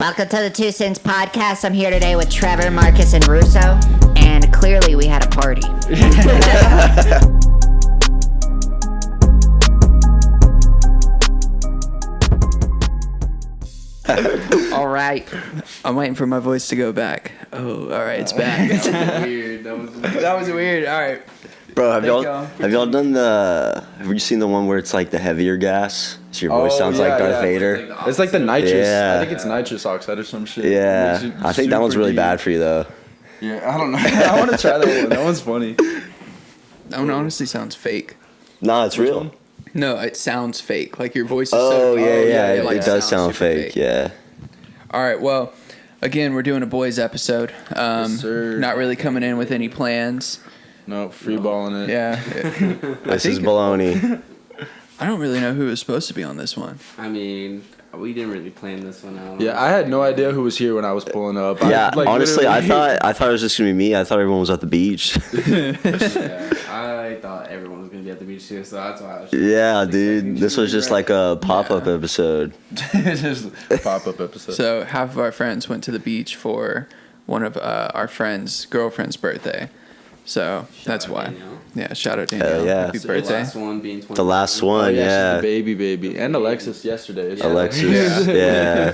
Welcome to the Two Cents Podcast. I'm here today with Trevor, Marcus, and Russo, and clearly we had a party. All right. I'm waiting for my voice to go back. Oh, all right, it's back. That was weird. That was weird. All right. Bro, have y'all done have you seen the one where it's like the heavier gas? So your voice sounds like Darth Vader. It's like the nitrous. Yeah. I think it's nitrous oxide or some shit. Yeah, I think that one's really bad for you though. Yeah, I don't know. I want to try that one. That one's funny. That one honestly sounds fake. Nah, it's real. one? No, it sounds fake. Like your voice is Oh, so... yeah, it, like, it does sounds sound super fake, yeah. All right, well, again, we're doing a boys episode. Yes, sir. Not really coming in with any plans. No, free balling it. Yeah. This is baloney. I don't really know who was supposed to be on this one. I mean, we didn't really plan this one out. Yeah, I had no idea who was here when I was pulling up. Yeah, honestly, I literally- thought it was just gonna be me. I thought everyone was at the beach. Yeah, I thought everyone was gonna be at the beach too, so that's why I was. Yeah, dude, this was just like a pop-up episode. just a pop-up episode. So half of our friends went to the beach for one of our friend's girlfriend's birthday. So that's out why. Danielle. Yeah, shout out Danielle. yeah. Happy The birthday. last one being 20. The last Oh, one, yeah, yeah. she's the baby, and Alexis yesterday. So Alexis, yeah.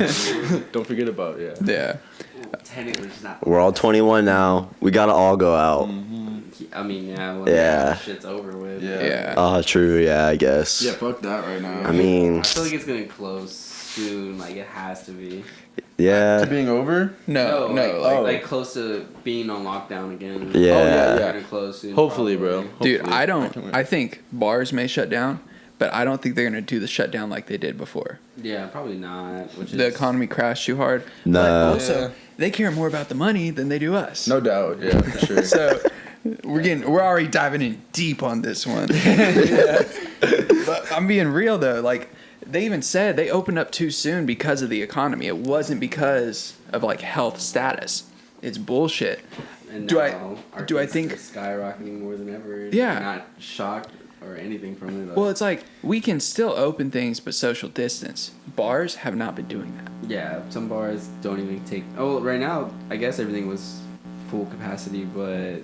Don't forget about Yeah. Technically, she's not. We're all 21 now. We gotta all go out. I mean, yeah. When Yeah. shit's over with. Yeah. Oh, true, yeah, I guess. Yeah, fuck that right now. I mean, I feel like it's getting close soon. Like it has to be. yeah. being over? No, like close to being on lockdown again. Yeah. Oh, yeah. Getting close soon. Hopefully, probably. bro. dude, Hopefully. I think bars may shut down, but I don't think they're going to do the shutdown like they did before. Yeah, probably not. Which is The economy crashed too hard. No. But also, Yeah. they care more about the money than they do us. No doubt, yeah, for sure. So we're already diving in deep on this one. But I'm being real though. Like they even said they opened up too soon because of the economy. It wasn't because of like health status. It's bullshit. And Do I- now our do I cases think- are skyrocketing more than ever? Yeah. We're not shocked or anything from it. Well, it's like we can still open things, but social distance. Bars have not been doing that. yeah, some bars don't even take. Oh, right now I guess everything was full capacity, but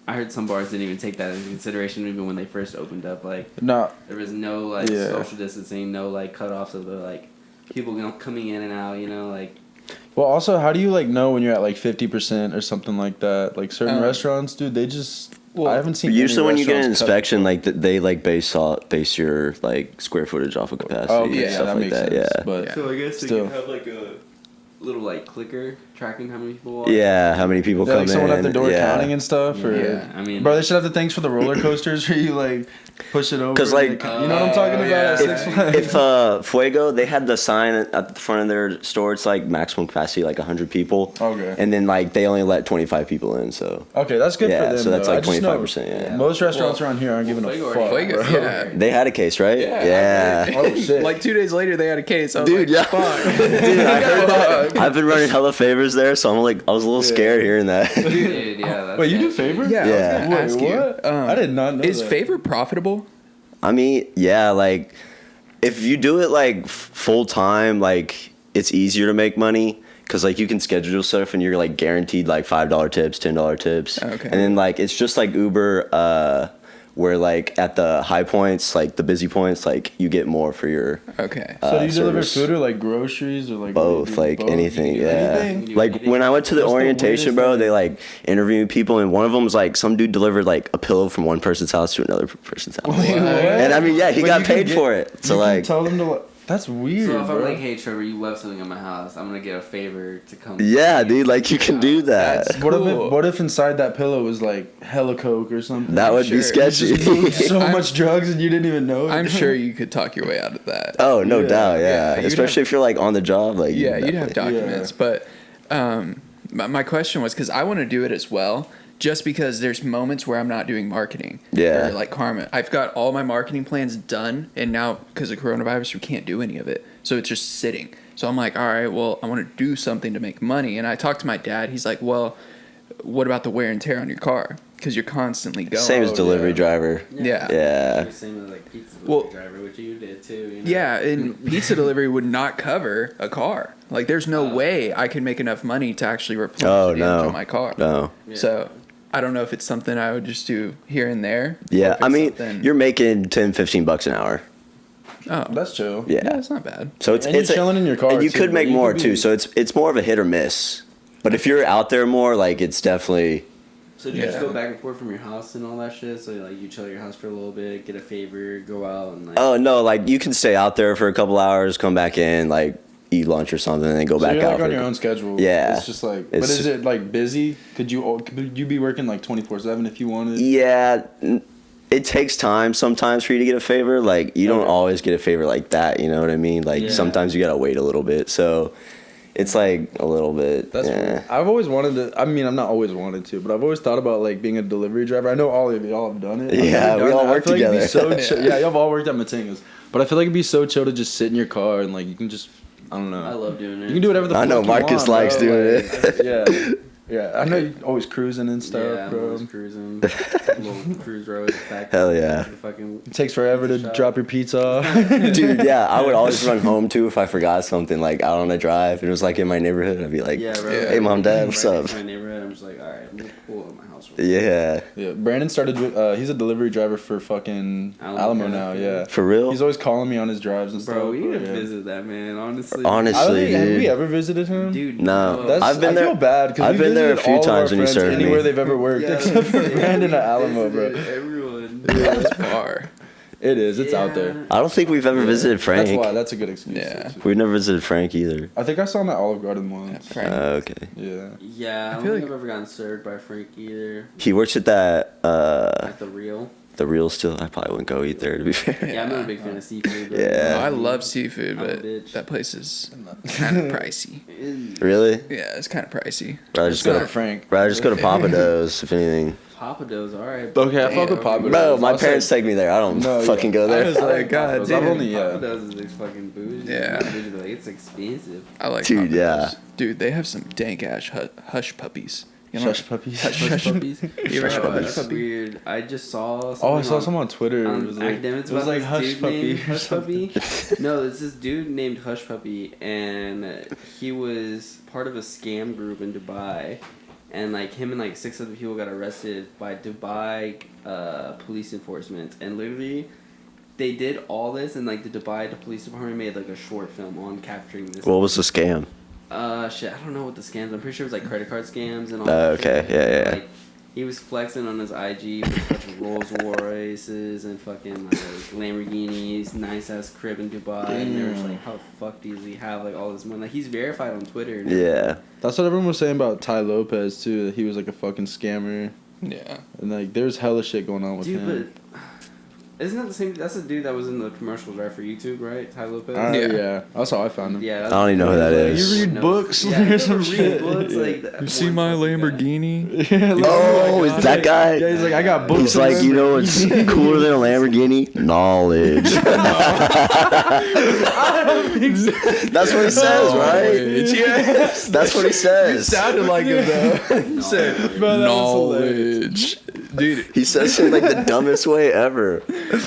I heard some bars didn't even take that into consideration even when they first opened up. Like No, there was no like Yeah. social distancing, no like cutoffs of the like people coming in and out. You know, like well, also, how do you like know when you're at like 50% or something like that? Like certain restaurants, dude, they just. Well, I haven't seen. Usually any when you get an restaurants cut- inspection, like they like base your like square footage off of capacity Oh, and yeah, stuff that like makes that. sense. Yeah. But Yeah. so I guess Still. have like a little like clicker tracking how many people walk. Yeah, how many people yeah, come like someone in? at the door yeah. counting and stuff. Or, Yeah. I mean, bro, they should have the things for the roller coasters where you like push it over. 'Cause, and like- you know what I'm talking about? yeah. At Six Flags? If Fuego, they had the sign at the front of their store. It's like maximum capacity, like 100 people. Okay. And then like they only let 25 people in. So Okay, that's good yeah, for them. so that's though. like I just know 25%. Yeah. Most restaurants Well, around here aren't giving a Fuego fuck. already bro. yeah. They had a case, right? Yeah. Oh shit. Like 2 days later, they had a case. I was Dude, like, yeah. fuck. Dude, I heard that. I've been running hella favors there, so I was a little scared hearing that. dude, yeah. That's Wait, you do actually- favor? Yeah, Yeah. I was gonna Wait, ask you. what? I did not know Is that. favor profitable? I mean, yeah, like if you do it like full time, like it's easier to make money because like you can schedule stuff and you're like guaranteed like $5 tips, $10 tips, Okay. and then like it's just like Uber, where like at the high points, like the busy points, like you get more for your Okay. So do you deliver service. food or like groceries or like Both, like both? anything, You do yeah. anything? Like when I went to the What's the orientation, weirdest bro, thing? they like interviewed people, and one of them was like some dude delivered like a pillow from one person's house to another person's house. Wait, what? And I mean, yeah, he Wait, got you can paid get- for it. So you can like, tell them to. That's weird, So if I'm bro. like, hey Trevor, you left something in my house, I'm gonna get a favor to come. yeah, dude, like you can do that. That's What cool. if inside that pillow was like hella coke or something? That would Sure. be sketchy. so I'm- much drugs and you didn't even know it? I'm sure you could talk your way out of that. Oh, no Yeah. doubt, Yeah, yeah. you'd Especially if you're like on the job, like Yeah, you'd have definitely- documents. But my question was because I want to do it as well, just because there's moments where I'm not doing marketing. Yeah. Or like Karma. I've got all my marketing plans done, and now because of coronavirus, we can't do any of it. So it's just sitting. So I'm like, all right, well, I want to do something to make money. And I talked to my dad. He's like, well, what about the wear and tear on your car? because you're constantly going. Same as delivery driver. Yeah. Yeah. Same as like pizza Well- delivery driver, which you did too. You know? Yeah, and pizza delivery would not cover a car. Like, there's no way I could make enough money to actually replace Oh, the damage no. on my car. No. Yeah. So, I don't know if it's something I would just do here and there. or Yeah. if I it's mean, something- you're making $10-15 an hour. Oh, That's chill. Yeah. yeah, it's not bad. So it's And you're it's chilling in your car, and you too, could but make you more could too. be- So it's more of a hit or miss. But if you're out there more, like it's definitely So do you just Yeah. go back and forth from your house and all that shit? So like you chill at your house for a little bit, get a favor, go out and like. oh no, like you can stay out there for a couple hours, come back in, like eat lunch or something, and then go So back you're out. like for on a your cou- own schedule. Yeah. It's just like, but It's- is it like busy? Could you be working like 24/7 if you wanted? Yeah, it takes time sometimes for you to get a favor. Like you don't Okay. always get a favor like that. You know what I mean? Like Yeah. sometimes you gotta wait a little bit. So it's like a little bit. That's yeah. I've always wanted to. I mean, I've not always wanted to, but I've always thought about like being a delivery driver. I know all of y'all have done it. I've Yeah, never we done all it. I work feel like it'd be together. so chill. Yeah, y'all have all worked at Matinga's, but I feel like it'd be so chill to just sit in your car and like you can just. I don't know. I love doing it. You can do whatever the I fuck know you Marcus want, likes bro. doing Like, yeah. Yeah, I know you always cruising and stuff, Yeah, I'm bro. always cruising. Little cruise road back. Hell yeah. to the fucking. It takes forever to Pizza shop. drop your pizza off. Dude, yeah, I would always run home too if I forgot something like out on a drive. It was like in my neighborhood. I'd be like, Yeah, bro. Yeah. hey mom, dad, what's Right up? next to my neighborhood. I'm just like, all right, I'm gonna pull at my house. Yeah, Yeah, Brandon started. He's a delivery driver for fucking Alamo now. Yeah, for real. he's always calling me on his drives and Bro, we stuff. need to yeah. visit that man. Honestly. Honestly, Have we dude. ever visited him? Dude. No. That's, I've been I there- feel bad because I've been there a few times when you served me. anywhere they've ever worked, Yeah, except for yeah, Brandon at we Alamo, bro. visited Everyone. Yeah, it's far. It is. It's out there. I don't think we've ever visited Frank. That's why. That's a good excuse. Yeah. We've never visited Frank either. I think I saw him at Olive Garden once. Frank. Okay. Yeah. Yeah, I don't feel think like- I've ever gotten served by Frank either. He works at that At the real. the Real still. I probably wouldn't go eat there to be fair. Yeah, I'm not a big fan of seafood. But Yeah. No, I love seafood, I'm a but bitch. that place is kind of pricey. Really? Yeah, it's kind of pricey. Rather just go Go to to Frank. rather just go to Papa Do's if anything. Papa Do's, alright. Okay, I fuck Damn. with Papa. Bro, my I'll parents say- take me there. I don't No, fucking yeah. go there. I was like, God I've only damn. Papa Do's is fucking bougie. Yeah. Bougie, but, like, it's expensive. I like Dude, Papa yeah. Do's. Dude, they have some dank ass hush puppies. You know, Shush puppies. Hush puppies. You ever Hush had a puppies. hush That's puppy? weird. I just saw. Oh, I something saw some on Twitter. It was like, academics it was about like this Hush dude Puppy. named or Hush something. Puppy. No, it's this dude named Hush Puppy, and he was part of a scam group in Dubai, and like him and like 6 other people got arrested by Dubai police enforcement, and literally. They did all this, and like the Dubai police department made like a short film on capturing this. What was the scam? Shit, I don't know what the scams. I'm pretty sure it was like credit card scams and all. Oh, that okay. shit. Yeah, yeah. Like, he was flexing on his IG with a bunch of Rolls Royces and fucking like Lamborghinis, nice ass crib in Dubai, and they were just like, "How the fuck does he have like all this money?" Like he's verified on Twitter. And Yeah. That's what everyone was saying about Ty Lopez too. That he was like a fucking scammer, Yeah. and like there's hella shit going on with dude, him. but isn't that the same? That's the dude that was in the commercials, right, for YouTube, right? Ty Lopez. Yeah, that's how I found him. Yeah, I don't even know who that is. You read books Yeah, you or some ever read shit. books Yeah. like that You see one my fucking guy. Lamborghini? Yeah, like, Oh, is that guy? Yeah, he's like, I got books. He's on like, you know what's Lamborghini. cooler than a Lamborghini? Knowledge. That's what he says, right? Yes. That's what he says. Sounded like him though. He said Bro, that was knowledge. Dude, He says it in like the dumbest way ever.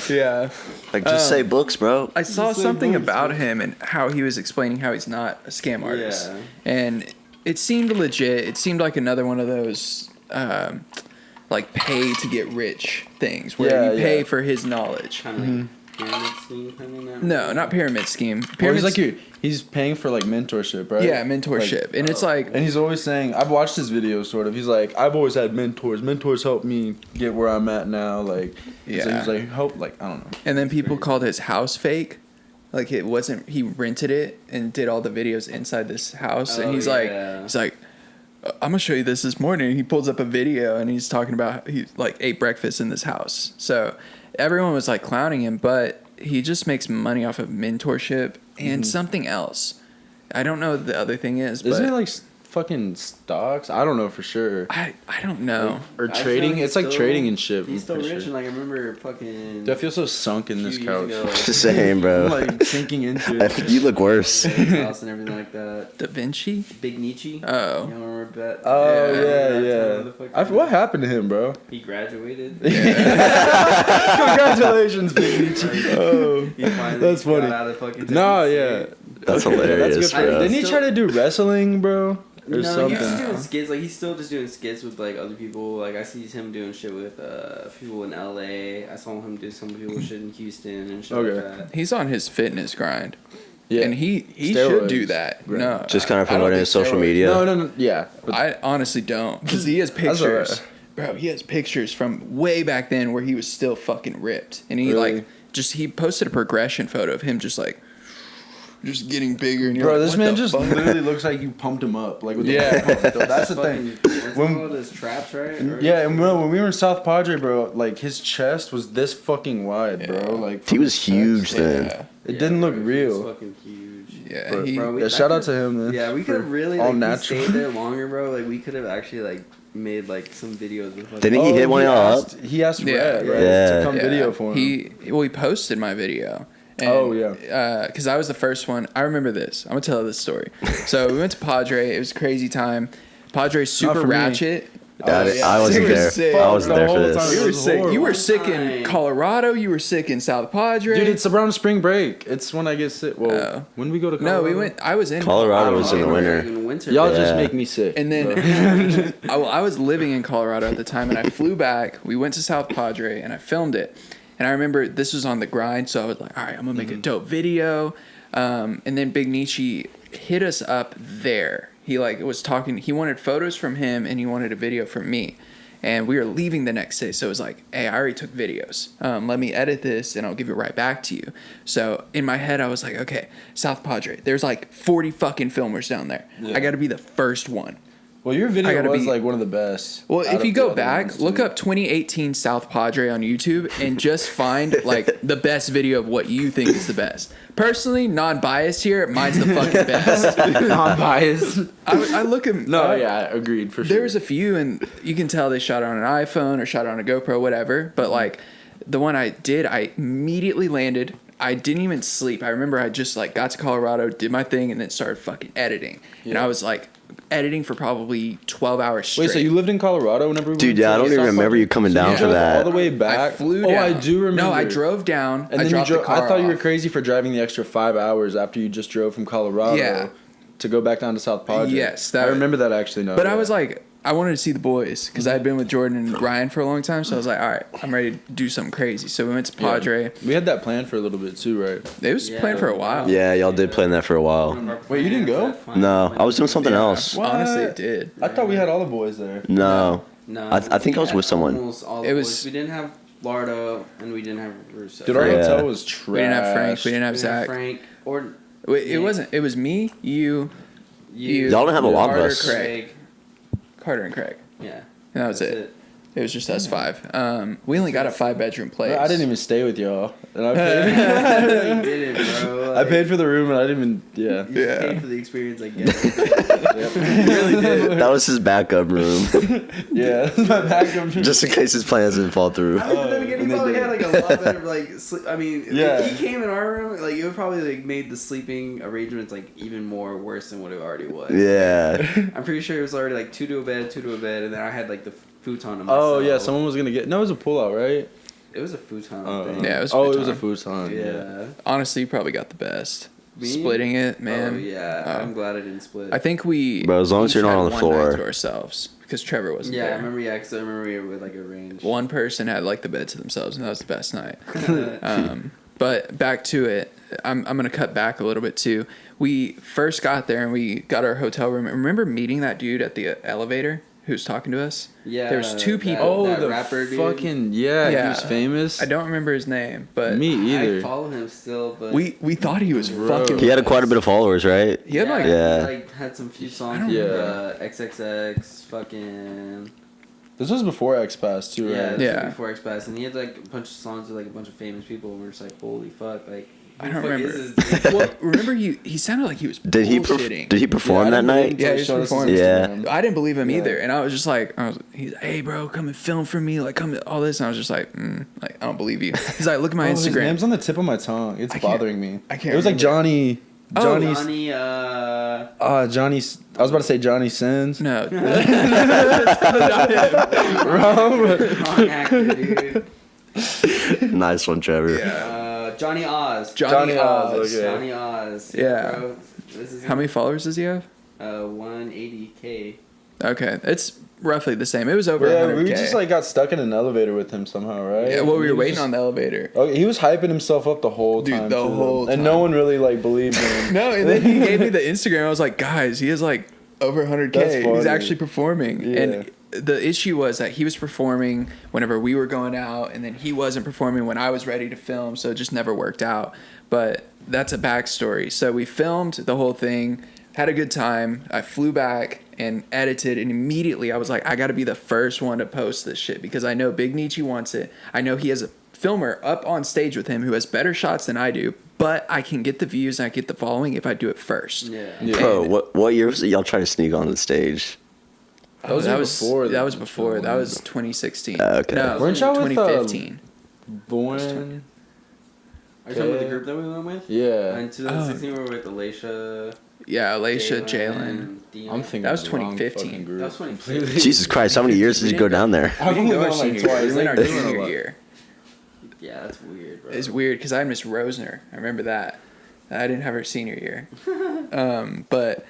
yeah. Like, just say books, bro. I saw something about him and how he was explaining how he's not a scam artist. Yeah. And it seemed legit. It seemed like another one of those like pay to get rich things where Yeah, you pay yeah. for his knowledge. Kind of like pyramid scheme kind of now. No, not pyramid scheme. Well, Pyramid he's like he's paying for like mentorship, right? yeah, mentorship. Like, and it's like and he's always saying, I've watched his videos sort of. He's like, I've always had mentors. Mentors helped me get where I'm at now. Like, Yeah. so he's like, help, like, I don't know. and then people called his house fake. Like it wasn't he rented it and did all the videos inside this house and Oh, he's yeah. like I'm gonna show you this morning. He pulls up a video and he's talking about he like ate breakfast in this house. So everyone was like clowning him, but he just makes money off of mentorship and something else. I don't know what the other thing is, Isn't but it like fucking stocks? I don't know for sure. I don't know. Or I feel trading? he's It's like still- trading and shit. He's still for rich, sure. and like I remember fucking. Dude, I feel so sunk in this few couch. years ago, It's the same, bro. I'm like sinking into it. You look worse. his house and everything like that. Da Vinci? Big Nietzsche. Oh. You remember that? Oh that yeah, motherfucker? what happened to him, bro? He graduated. Congratulations, Big Nietzsche. Oh, He finally that's funny. got out of fucking No, Tennessee yeah. That's Okay, hilarious, that's good for him. bro. Didn't he try to do wrestling, bro? Or No, something? he's just doing skits. Like he's still just doing skits with like other people. Like I see him doing shit with people in LA. I saw him do some people shit in Houston and shit Okay. like that. He's on his fitness grind. Yeah. And he should Steroids. do that. Right. No. Just kind of I don't promoting think his social steroids- media. No, yeah. But I honestly don't. Because he has That's alright. pictures. Bro, he has pictures from way back then where he was still fucking ripped. And he Really? like he posted a progression photo of him just getting bigger. And you're bro, like, this what man the just fuck? literally looks like you pumped him up. Like with Yeah. the that's the thing. Fucking, what's When- it called? His traps, right? Or- Yeah, and when we were in South Padre, bro, like his chest was this fucking wide, bro. Yeah. Like He from was his huge chest. then. Yeah. It didn't look bro, real. He's fucking huge. Yeah, Bro, he, Bro, Yeah, shout out to him, man. Yeah, we could have for really all like we natural. stayed there longer, bro. Like we could have actually like made like some videos with. Like, Didn't he hit one of y'all up? He asked Yeah. Red, right? Yeah. To come yeah, video for him. He posted my video. And, Oh, yeah. Because I was the first one. I remember this. I'm gonna tell this story. So we went to Padre. It was a crazy time. Padre's super for me. ratchet. I wasn't It was there. sick. I was The there whole for this. time. You It were was sick. You horrible. were sick in Time. Colorado. You were sick in South Padre. Dude, it's around spring break. It's when I get sick. Well, Oh. when we go to no, Colorado. we went. I was in Colorado was in the winter. In winter. Y'all bro. just Yeah. make me sick. And bro. then I was living in Colorado at the time, and I flew back. We went to South Padre, and I filmed it. And I remember this was on the grind, so I was like, all right, I'm gonna make a dope video. And then Big Nietzsche hit us up there. He like was talking. He wanted photos from him, and he wanted a video from me. And we were leaving the next day, so it was like, hey, I already took videos. Let me edit this, and I'll give it right back to you. So in my head, I was like, okay, South Padre. There's like 40 fucking filmers down there. Yeah. I got to be the first one. Well, your I video gotta was be- like one of the best. Well, out if of you the go other back, ones, look too. up 2018 South Padre on YouTube and just find like the best video of what you think is the best. Personally, non-biased here, mine's the fucking best. non-biased. I look at No, yeah, agreed for sure. There's a few, and you can tell they shot it on an iPhone or shot it on a GoPro, whatever. But like the one I did, I immediately landed. I didn't even sleep. I remember I just like got to Colorado, did my thing, and then started fucking editing. And Yeah. I was like editing for probably 12 hours straight. Wait, so you lived in Colorado whenever we Dude, went yeah, to I don't even South remember Padre? you coming down You for drove that. all the way back. I flew Oh, down. I do remember. No, I drove down. And I then you dropped drove. the car I thought you were off. crazy for driving the extra 5 hours after you just drove from Colorado. Yeah. To go back down to South Padre. Yes, I that- remember that actually. No, But I yeah. was like, I wanted to see the boys because I had been with Jordan and Ryan for a long time. So I was like, all right, I'm ready to do something crazy. So we went to Yeah. Padre. We had that planned for a little bit too, right? It was Yeah. planned for a while. Yeah, y'all did plan that for a while. Wait, you didn't go? No, I was doing something else. What? Honestly, it did. I thought we had all the boys there. No. No, I think I was we with had someone. almost all It the was- boys. We didn't have Lardo and we didn't have Russo. Dude, our Yeah. hotel was trash. We didn't have Frank. We didn't have We didn't have Zach. Frank or Wait, it Yeah. wasn't. It was me, you, Y'all don't have a long Carter, bus. Craig, Carter, and Craig. Yeah, And that was that's it. It was just us five. We only got a 5-bedroom place. I didn't even stay with y'all, and I paid. You did it, bro. I paid for the room, and I didn't even. Yeah. You Yeah. paid for the experience, I guess. That was his backup room, Yeah. My backup. just in case his plans didn't fall through. I mean, but then again, he And they probably did. had like a lot better like sleep. I mean, Yeah. if he came in our room, like it would probably like made the sleeping arrangements like even more worse than what it already was. Yeah. I'm pretty sure it was already like two to a bed, and then I had like the futon to myself. Oh yeah, someone was gonna get. No, it was a pullout, right? It was a futon Oh. thing. Yeah, it was Oh, it was a futon. futon. Yeah. Honestly, you probably got the best. Me? Splitting it, man. Oh yeah. Oh. I'm glad I didn't split. I think we. Bro, as long as each you're not had on the one floor. night to ourselves because Trevor wasn't yeah, there. I remember. Yeah, because I remember we were like arranged. One person had like the bed to themselves, and that was the best night. But back to it, I'm gonna cut back a little bit too. We first got there and we got our hotel room. Remember meeting that dude at the elevator who was talking to us? Yeah. There was two that- people. Oh, that the rapper dude. fucking yeah, Yeah. he was famous. I don't remember his name, but Me I either. follow him still, but we thought he was Bro. fucking. He had quite a bit of followers, right? He had like Yeah. He like had some few songs. don't with, remember. XXX, fucking. This was before X Pass too, Yeah, right? this was Yeah. before X Pass, and he had like a bunch of songs with like a bunch of famous people, and we're just like, holy fuck, like I don't Fuck remember. is this dude? Well, remember he sounded like he was Did he perform I that didn't night? believe him Yeah, until he was showed us his performing. Yeah. Instagram. I didn't believe him Yeah. either, and I was just like, he's like, hey bro, come and film for me, like come all this, and I was just like, I don't believe you. He's like, look at my His Instagram. name's on the tip of my tongue. It's can't- bothering me. I can't It was like remember. Johnny. Johnny, Johnny. I was about to say Johnny Sins. No, wrong actor, dude. Nice one, Trevor. Johnny Oz. Johnny Oz, Oz. okay. Johnny Oz. Yeah. Bro, this is How many followers does he have? 180K. Okay, it's roughly the same. It was over Yeah, 100K. we just like got stuck in an elevator with him somehow, right? yeah, well, we He were was waiting just- on the elevator. Okay, he was hyping himself up the whole Dude, time. the too, whole and no time. one really like believed him. No, and then he gave me the Instagram. I was like, guys, he has like over 100K. That's He's funny. actually performing. Yeah. And the issue was that he was performing whenever we were going out, and then he wasn't performing when I was ready to film, so it just never worked out. But that's a backstory. So we filmed the whole thing, had a good time. I flew back and edited, and immediately I was like, I got to be the first one to post this shit because I know Big Nietzsche wants it. I know he has a filmer up on stage with him who has better shots than I do, but I can get the views and I get the following if I do it first. Yeah. Bro, what year was it y'all trying to sneak on the stage? That was before. That was before. That was 2016. Okay. No, Weren't y'all with, 2015. Born. Are you talking about the group that we went with? Yeah. In 2016, we were with Alicia, Yeah, Alicia, Jalen. and Dion. I'm thinking That was of the wrong 2015. fucking group. That was 2015. Jesus Christ, how many years did you go down there? I've We didn't only go our gone like senior year. twice. We went our They went a junior lot. year. Yeah, that's weird, bro. It's weird because I missed Rosner. I remember that. I didn't have her senior year. But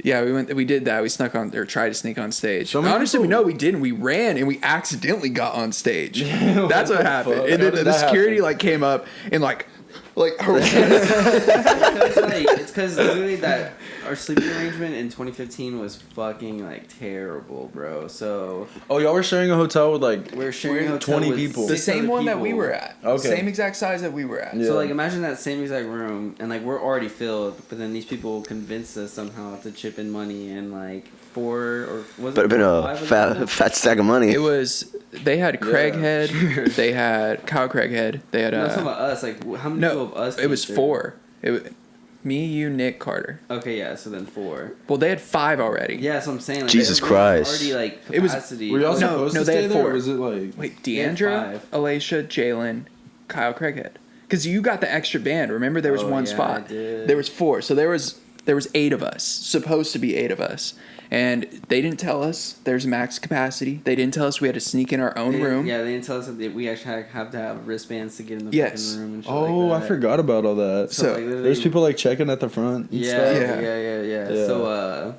yeah, we did that. We snuck on or tried to sneak on stage. So many Honestly, people- we didn't. We ran and we accidentally got on stage. That's what happened. fuck? And How then did the that security happen? like came up and like It's because literally that our sleeping arrangement in 2015 was fucking like terrible, bro. So Oh, y'all were sharing a hotel with like. we're sharing a hotel 20 with people. the 6 same other one that we people. were at. Okay. Same exact size that we were at. Yeah. So like imagine that same exact room and like we're already filled, but then these people convinced us somehow to chip in money and like 4 or was But it have been a 5 of fat, them? fat stack of money. It was they had Craighead, they had Kyle Craighead, they had No, I'm talking about us. Like how many people no, of us? it was came through? 4. It was me, you, Nick, Carter. Okay, yeah. So then 4. Well, they had 5 already. Yeah, that's what I'm saying. Like, Jesus their room was Christ. Already like It was- capacity. Were y'all No, supposed no, to they stay had there? 4. Or was it like? Wait, They had Deandra, 5. Alicia, Jalen, Kyle Craighead. Because you got the extra band. Remember, there was Oh, one yeah, spot. I did. There was 4, so there was 8 of us. Supposed to be 8 of us, and they didn't tell us there's max capacity. They didn't tell us we had to sneak in our own They- room. Yeah, they didn't tell us that we actually have to have wristbands to get in the Yes. fucking room and shit Oh, like that. I forgot about all that. So, like, literally- There's people like checking at the front. And Yeah, stuff. yeah. Yeah. So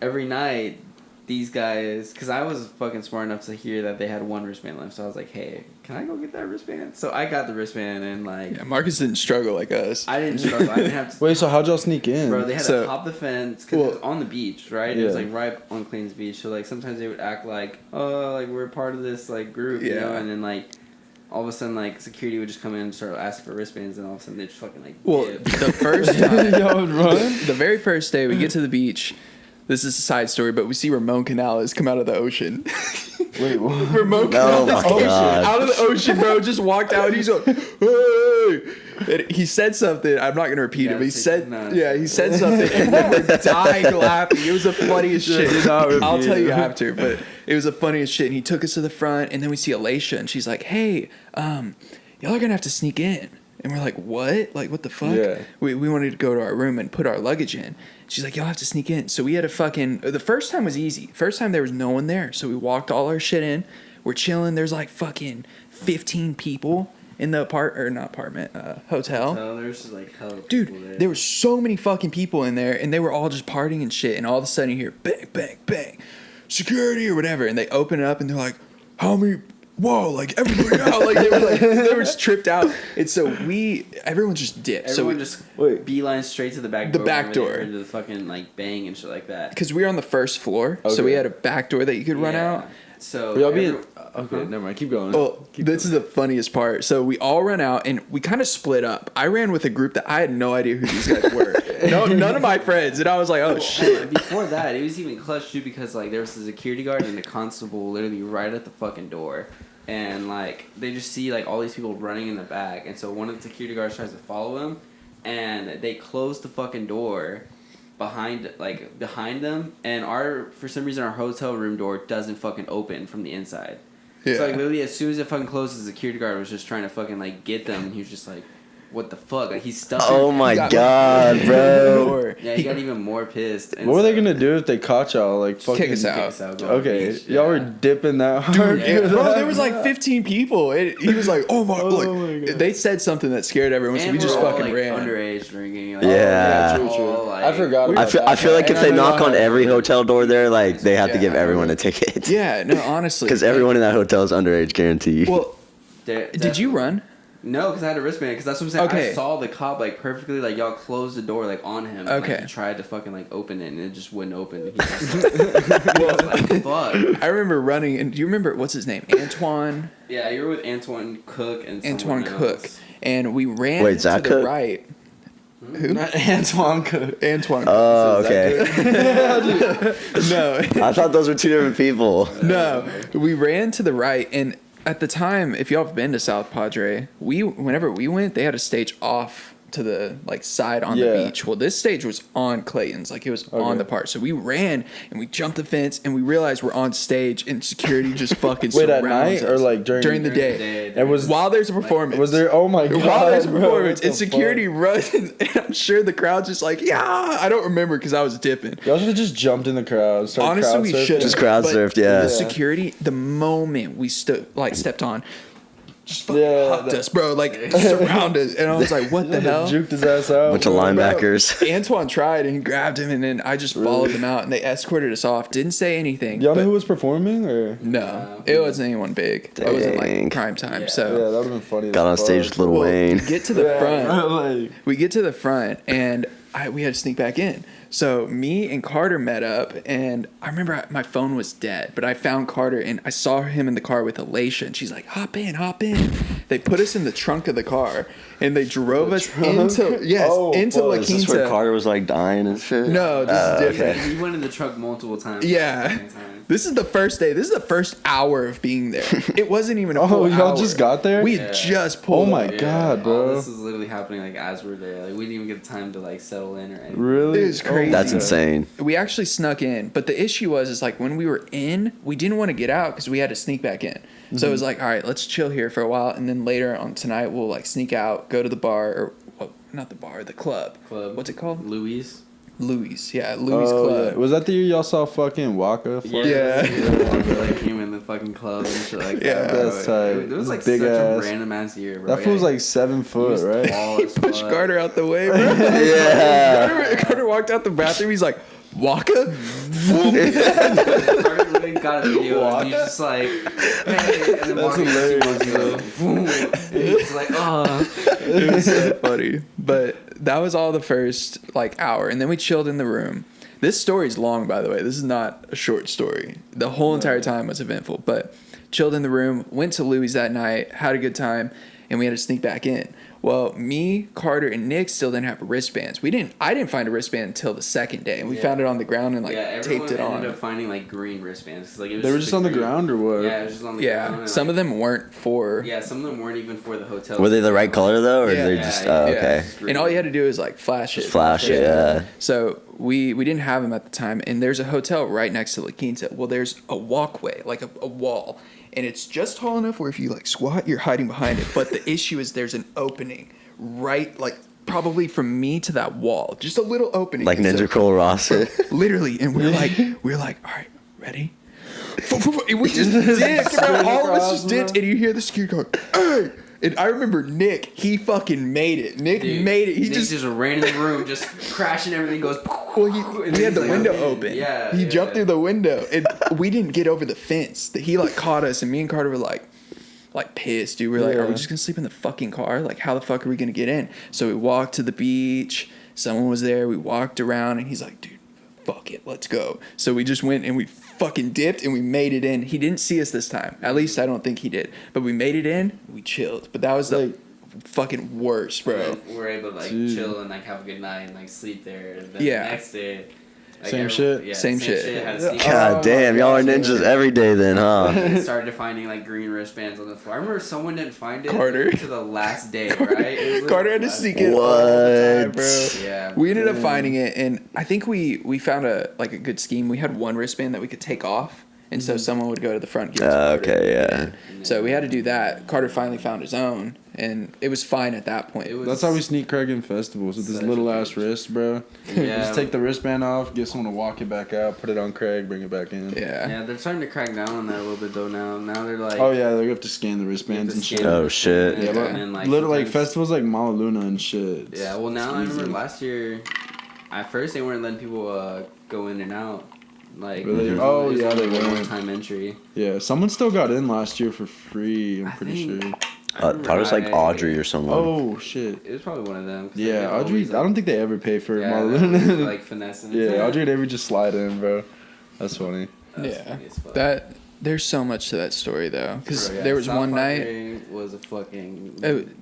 every night these guys, because I was fucking smart enough to hear that they had one wristband left, so I was like, hey, can I go get that wristband? So I got the wristband and like Yeah, Marcus didn't struggle like us. I didn't struggle. I didn't have to. Wait, so how'd y'all sneak in? Bro, they had So- to hop the fence because it was Well, on the beach, right? It was yeah. like right on Cleans Beach. So like sometimes they would act like, oh, like we're part of this like group, you know, Yeah. and then like all of a sudden like security would just come in and start asking for wristbands, and all of a sudden they just fucking like Well, dip. the first time, y'all would run. the very first day we get to the beach. This is a side story, but we see Ramon Canales come out of the ocean. Wait, what? Ramon Oh Canales my God. out of the ocean, bro. Just walked out. And he's like, hey. And he said something. I'm not gonna repeat it, Yeah, but he take- said, no. yeah, he said something, and we're dying laughing. It was the funniest shit. do not repeat I'll tell you it. after, but it was the funniest shit. And he took us to the front, and then we see Alicia, and she's like, hey, y'all are gonna have to sneak in. And we're like, what? Like, what the fuck? Yeah. We wanted to go to our room and put our luggage in. She's like, y'all have to sneak in. So we had to fucking... The first time was easy. First time there was no one there. So we walked all our shit in. We're chilling. There's like fucking 15 people in the hotel. So there's just like hell of Dude, people there. there were so many fucking people in there, and they were all just partying and shit. And all of a sudden you hear bang, bang, bang, security or whatever. And they open it up and they're like, how many... Whoa, like everybody out. Like they were just tripped out. And so everyone just dipped. Everyone So just Wait. beeline straight to the back The door. back whenever they door. heard the fucking like bang and shit like that. because we were on the first floor, so Okay. we had a back door that you could run Yeah. out. So Were y'all being every- okay? Never mind. Keep going. Well, this is the funniest part. So we all run out and we kind of split up. I ran with a group that I had no idea who these guys were. None of my friends. And I was like, oh shit. Before that, it was even clutch too because like there was a security guard and a constable literally right at the fucking door. and like they just see like all these people running in the back, and so one of the security guards tries to follow him, and they close the fucking door behind them, and for some reason our hotel room door doesn't fucking open from the inside. Yeah. So like literally as soon as it fucking closes, the security guard was just trying to fucking like get them, and he was just like, what the fuck? Like he's stuck. Oh my god, bro. Yeah, he got even more pissed. And What were they so- gonna do if they caught y'all? Like fucking Kick us out. Kick us out, go to the Okay, beach, y'all were yeah. dipping that hard. Yeah. for Bro, that? there was like 15 people. He was like, "Oh my!" Oh like, my God. they said something that scared everyone, so And we just we're all, fucking like, ran. underage drinking. Like, Yeah. True. all, like- I forgot about I feel like if And I they know knock y'all on have- every hotel door there, like they have to Yeah. give everyone a ticket. Yeah, no, honestly, Because everyone in that hotel is underage, guaranteed. Well, De- did you run? No, because I had a wristband. Because that's what I'm saying. Okay. I saw the cop like perfectly. Like y'all closed the door like on him. and, Okay. Like, he tried to fucking like open it and it just wouldn't open. He was like, fuck. I remember running, and do you remember what's his name? Antoine Yeah, you were with Antoine Cook and Antoine someone Cook, else. and we ran Wait, to Zach the Cook? right. Who? Not Antoine Cook. Antoine. Oh, Is that okay. No, I thought those were two different people. no. We ran to the right, and at the time, if y'all have been to South Padre, whenever we went, they had a stage off to the like side on the Yeah. beach. Well, this stage was on Clayton's, like it was on Okay. the part. So we ran and we jumped the fence, and we realized we're on stage, and security just fucking Wait, at surrounds night or us. like during the day. It was While there's a performance. Was there? Oh my god! While there's a bro, performance, what and the security fuck? runs, and I'm sure the crowd's just like, yeah. I don't remember because I was dipping. Y'all should have just jumped in the crowd. started Honestly, crowd we surfing. should Just crowd surfed, yeah. The security, the moment we stepped on, just fucking Yeah, hugged that- us, bro. Like surround us, and I was like, "What the hell?" Juked his ass out. Bunch of bro. linebackers. Antoine tried and he grabbed him, and then I just followed them out, and they escorted us off. Didn't say anything. Y'all know but who was performing or? no, it wasn't anyone big. It wasn't Dang. like prime time. Yeah. Yeah, So that would have been funny. Got on as stage fuck. with Lil well, Wayne. we get to the front. Like, We get to the front, and we had to sneak back in. So me and Carter met up, and I remember my phone was dead, but I found Carter, and I saw him in the car with Alicia, and she's like, hop in. They put us in the trunk of the car, and they drove us into Oh, Is this where La Carter was like dying and shit? No, this is different. He went in the truck multiple times. Yeah. At the same time. This is the first day. This is the first hour of being there. It wasn't even a Oh, full y'all hour. just got there? We had just pulled Oh my up. Yeah, God, bro. all this is literally happening like as we're there. Like we didn't even get time to like settle in or anything. Really? It was crazy. That's my God. insane. We actually snuck in, but the issue was like when we were in, we didn't want to get out because we had to sneak back in. So it was like, all right, let's chill here for a while, and then later on tonight we'll like sneak out, go to the bar, or well, not the bar, the club. What's it called? Louis. Louis. Yeah, Louis Oh, Club. yeah. Was that the year y'all saw fucking Waka? Yeah. Like came in the fucking club and shit like Yeah. that. bro. That's tight. It was like Big such ass. a random ass year, bro. That fool's Yeah, like 7 he foot, was right? tall as Push fuck. Carter out the way, bro. Yeah. Carter walked out the bathroom. He's like, Waka? Carter literally got a video and he's just like, hey, and then That's walking hilarious, He's like, oh. It was so funny. But that was all the first like hour, and then we chilled in the room. This story's long, by the way. This is not a short story. The whole entire time was eventful, but chilled in the room, went to Louis that night, had a good time, and we had to sneak back in. Well, me, Carter, and Nick still didn't have wristbands. I didn't find a wristband until the second day, and we Yeah. found it on the ground and like Yeah, everyone taped it ended on. up finding like green wristbands. 'Cause, like, it was They were just on the green- ground or what? Yeah, it was just on the ground. Yeah, and, some like, of them weren't for. Yeah, some of them weren't even for the hotel. Were they the right color though, or Yeah. they're Yeah, just? yeah, Oh, yeah. okay. And all you had to do is like flash it. Just flash it, yeah. So we didn't have them at the time, and there's a hotel right next to La Quinta. Well, there's a walkway, like a wall, and it's just tall enough where if you like squat, you're hiding behind it. But the issue is there's an opening right, like probably from me to that wall, just a little opening. Like So- Ninja Cole Ross. literally, and we're like, all right, ready? And we just dipped, bro. All of us just dipped, and you hear the security go, hey! And I remember Nick, he fucking made it. Nick Dude, made it. He Nick just ran in the room, just crashing everything, goes. well, and he had the he's like, window okay. open. Yeah, he yeah. jumped through the window, and we didn't get over the fence. That he like caught us, and me and Carter were like pissed, dude. We're like, are we Yeah. just gonna sleep in the fucking car? Like, how the fuck are we gonna get in? So we walked to the beach. Someone was there. We walked around, and he's like, dude, fuck it, let's go. So we just went and we fucking dipped, and we made it in. He didn't see us this time. At least I don't think he did. But we made it in. We chilled. But that was the fucking worst, bro. And then we were able to like Dude. chill and like have a good night and like sleep there. And then Yeah. the next day, Like Same shit? Yeah, Same shit. Had sneakers. God damn, y'all are ninjas every day then, huh? They started finding like green wristbands on the floor. I remember someone didn't find it Carter. to the last day, right? It was Carter like had to last- sneak it all the time, What? bro. Yeah. We ended up finding it, and I think we found a good scheme. We had one wristband that we could take off, and so someone would go to the front. Give it to Carter. Okay, yeah. So we had to do that. Carter finally found his own, and it was fine at that point. It was- That's how we sneak Craig in festivals with his Such little a ass bitch. wrist, bro. Yeah. Just take the wristband off, get someone to walk it back out, put it on Craig, bring it back in. Yeah. Yeah, they're starting to crack down on that a little bit though now. Now they're like, Oh yeah, they have to scan the you have wristbands to and scan shit. the Oh, shit. wristband, Yeah, but and then, like, literally like sometimes- festivals like Malaluna and shit. Yeah, well now I remember last year, at first they weren't letting people go in and out. Like, Really? it was Oh, only- it was yeah, only they like weren't. one-time entry. Yeah, someone still got in last year for free. I'm I pretty think- sure. I remember Thought it was like I- Audrey or someone. Oh shit. It was probably one of them. 'cause they Yeah, always, Audrey. I don't think they ever pay for yeah, Malaluna. like finessing. it. Yeah, Audrey and Avery just slide in, bro. That's funny. That's Yeah. funny as fuck. There's so much to that story though, because Bro, yeah, there was South one night. Padre was a fucking.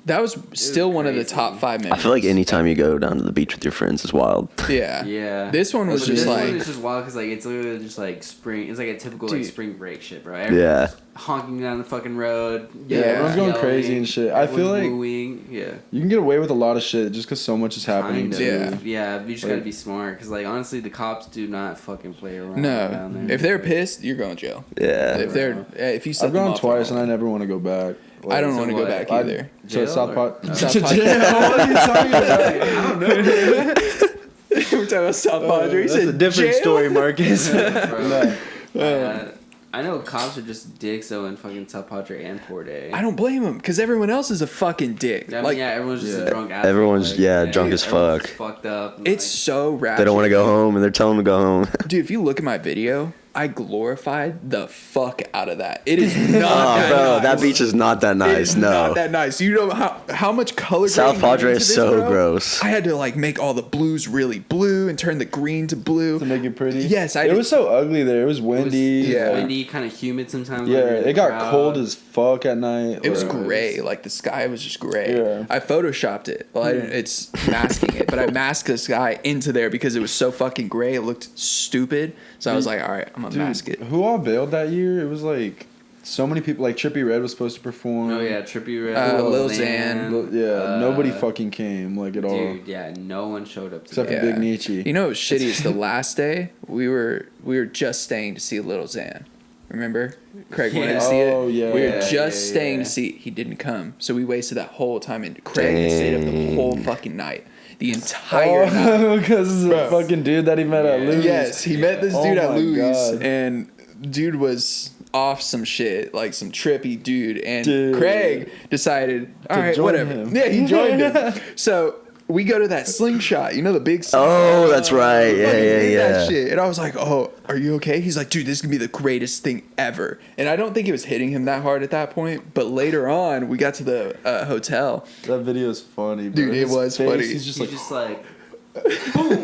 That was still one of the crazy. top 5 I minutes. feel like anytime you go down to the beach with your friends is wild. Yeah. Yeah. This one was But just this like. one is just wild because like it's literally just like spring. It's like a typical like Dude. spring break shit, bro. Yeah. Everyone's honking down the fucking road. Yeah, everyone's going yelling, crazy and shit. I feel everyone's like wooing. Yeah. you can get away with a lot of shit just because so much is happening. Kind of. too. Yeah. Yeah, you just Like- gotta be smart because like honestly, the cops do not fucking play around down No, there. if they're pissed, you're going to jail. Yeah. If you set I've them gone off, twice they're and I going. never want to go back. I don't So want to go what? back I- either. To Jail South or- Pod. South To Pod- jail. What are you talking about? We're talking about South Padre. He That's said a different jail? story, Marcus. Bro. No. I know cops are just dicks though in fucking South Padre and Port A. I don't blame him because everyone else is a fucking dick. I mean, Like yeah, everyone's just Yeah. a drunk asshole. Everyone's, drunk as everyone's fuck. just fucked up. and, it's like, so ratchet. They don't want to go home and they're telling them to go home. Dude, if you look at my video, I glorified the fuck out of that. It is not Oh, that bro, nice. that beach is not that It nice. is No. not that nice. You know how much color South grading went Padre into is this, so bro? gross. I had to like make all the blues really blue and turn the green to blue. To make it pretty. Yes, I It did. was so ugly there. It was it was windy. Yeah. windy, kind of humid sometimes. Yeah, when you're in the it got crowd. cold as fuck at night. It was Like, gray, like the sky was just gray. Yeah. I photoshopped it. Well, I didn't, it's masking it, but I masked the sky into there because it was so fucking gray. It looked stupid. So I was like, all right, I'm gonna Dude, mask it. who all bailed that year? It was like so many people. Like Trippie Redd was supposed to perform. Oh yeah, Trippie Redd, Lil Xan. Yeah, nobody fucking came like at all. Dude, yeah, no one showed up. To Except that. for Big Nietzsche. You know what was shitty is the last day we were just staying to see Little Xan. Remember? Craig wanted to see it. Oh, yeah. We were Yeah, just yeah, staying yeah. to see. He didn't come, so we wasted that whole time. And Craig had stayed up the Dang. whole fucking night, the entire night. Oh, because this is a fucking dude that he met at Yeah. Louis. Yes, he met this Oh dude at my Louis, God. and dude was off some shit, like some trippy dude. And Dude. Craig decided, all right, join whatever. him. Yeah, he joined him. So we go to that slingshot, you know, the big slingshot. Oh, that's right. Yeah, Fucking yeah, did that yeah. shit. And I was like, oh, are you okay? He's like, dude, this is gonna be the greatest thing ever. And I don't think it was hitting him that hard at that point. But later on, we got to the hotel. That video is funny, bro. Dude, it His was face, funny. He's just He's like, just like, boom.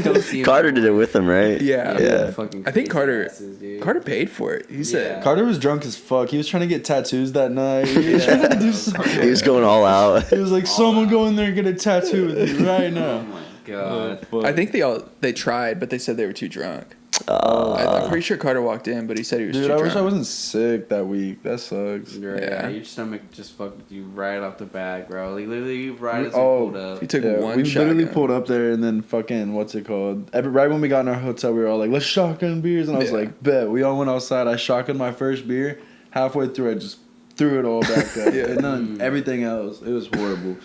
Don't see him Carter did it with him, right? Yeah. Yeah. Fucking I think crazy Carter asses, dude. Carter paid for it. He said, Yeah. Carter was drunk as fuck. He was trying to get tattoos that night. He was trying to do something. He was going all out. He was like, someone go in there and get a tattoo with me right Oh now. my god. Fuck. I think they tried, but they said they were too drunk. Uh, I'm pretty sure Carter walked in, but he said he was Dude, too I drunk. wish I wasn't sick that week. That sucks. Right, Yeah. your stomach just fucked with you right off the bat, bro. Like literally right as we Oh, pulled up. He took Yeah, one we literally shotgun. pulled up there and then fucking what's it called? Right when we got in our hotel, we were all like, "Let's shotgun beers," and I was Yeah. like, "Bet." We all went outside. I shotgunned my first beer. Halfway through, I just threw it all back up. Yeah. And then everything else, it was horrible.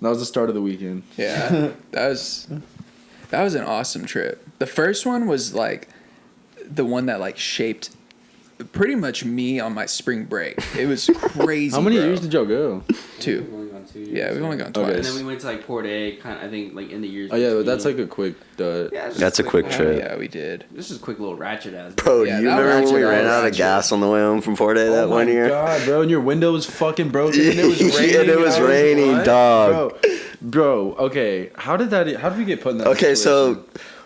That was the start of the weekend. Yeah, that was an awesome trip. The first one was like the one that like shaped pretty much me on my spring break. It was crazy. How many bro. years did y'all go? We've 2? only gone 2 years. Yeah, we've only gone Okay. twice. And then we went to like Port A, kind of, I think like in the years. Oh yeah, but between. that's like a quick. Yeah, it's just That's a quick Oh, trip. yeah, we did. This is a quick little ratchet ass. Bro, Yeah, do you that remember when we ratchet ran was out of ratchet. gas on the way home from Port A that oh one my year? god, bro! And your window was fucking broken. And it was Yeah, raining. it was I raining, what? dog. Bro. Okay, how did we get put in that? Okay, so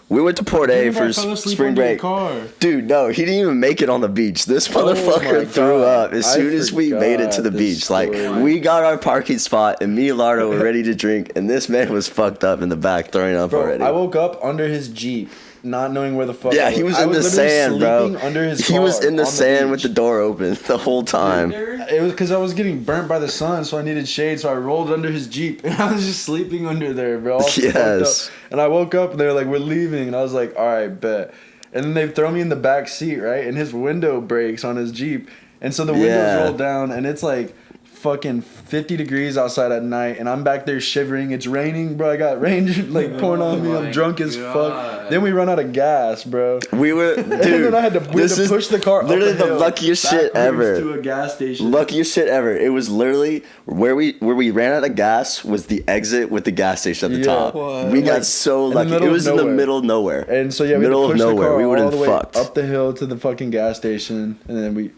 we went to Port A Remember I for fell asleep spring under your break. car. Dude, no, he didn't even make it on the beach. This Oh motherfucker my threw God. up as I soon as we made it to the forgot beach. this Like, story. we got our parking spot, and me and Lardo were ready to drink, and this man was fucked up in the back throwing up Bro, already. I woke up under his Jeep not knowing where the fuck. Yeah, he was in the literally sand, bro. sleeping under his He was car in the on sand with beach. the door open the whole time. It was because I was getting burnt by the sun, so I needed shade. So I rolled under his Jeep, and I was just sleeping under there, bro. All fucked Yes. up. And I woke up, and they were like, "We're leaving," and I was like, "All right, bet." And then they throw me in the back seat, right? And his window breaks on his Jeep, and so the windows Yeah. roll down, and it's like fucking 50 degrees outside at night, and I'm back there shivering. It's raining, bro. I got rain like pouring on me. I'm my drunk as God. fuck. Then we run out of gas, bro. We were, And dude. then I had to, we had this to is push the car literally up the hill, luckiest shit backwards ever. to a gas station. Luckiest shit ever. It was literally where we ran out of gas was the exit with the gas station at the Yeah. top. What? We got Like, so in the lucky. middle It of was in the nowhere. middle of nowhere. And so yeah, we middle had to of push nowhere. the car We would all have the way fucked. up the hill to the fucking gas station, and then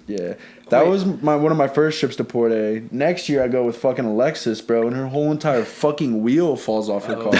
that Wait. was one of my first trips to Port A. Next year I go with fucking Alexis, bro, and her whole entire fucking wheel falls off her car.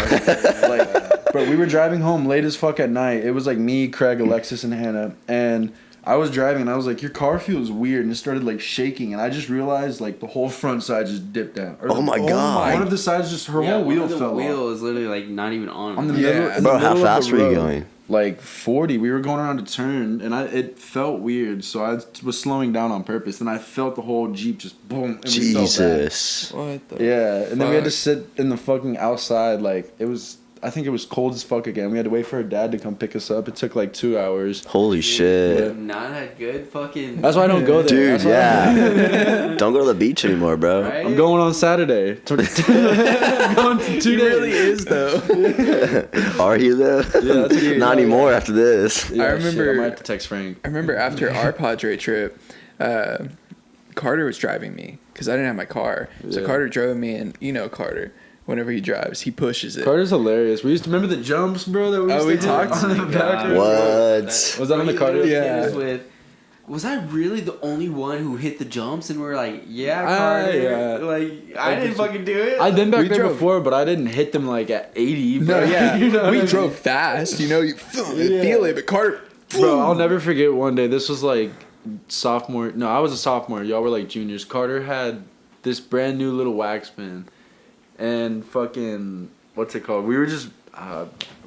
Like, bro, we were driving home late as fuck at night. It was like me, Craig, Alexis, and Hannah, and I was driving, and I was like, "Your car feels weird," and it started like shaking, and I just realized like the whole front side just dipped down. Or Oh my God. One of the sides just her whole wheel fell The off. wheel is literally like not even on. On the Yeah. middle, in Bro, the how middle of fast the were you road. going? Like 40. We were going around a turn, and it felt weird, so I was slowing down on purpose, and I felt the whole Jeep just boom. And we fell back. Jesus. What the? Yeah, and then we had to fuck? sit in the fucking outside. Like it was, I think it was cold as fuck again. We had to wait for her dad to come pick us up. It took like 2 hours. Holy shit. Not a good fucking. That's why I don't go there. Dude, That's why yeah. Don't go to the beach anymore, bro. Right? I'm going on Saturday. I'm going to 2 He days. really is though. Are you though? Yeah, that's a- Not anymore after this. Yeah, I shit, remember- I might have to text Frank. I remember after our Padre trip, Carter was driving me because I didn't have my car. So Yeah. Carter drove me, and you know Carter. Whenever he drives, he pushes it. Carter's hilarious. We used to remember the jumps, bro. That we used Oh, we to talked on the God. back. What? Was that on the You Carter? literally Yeah. hit us with, was I really the only one who hit the jumps? And we're like, yeah, Ah, Carter. yeah. Like, I didn't fucking do it. I've been back We there drove- before, but I didn't hit them like at 80. No, Bro. yeah, You know what I we mean? drove fast. You know, you Yeah. feel it, but Carter. Bro, I'll never forget one day. This was like sophomore. No, I was a sophomore. Y'all were like juniors. Carter had this brand new little wax pen, and fucking what's it called? We were just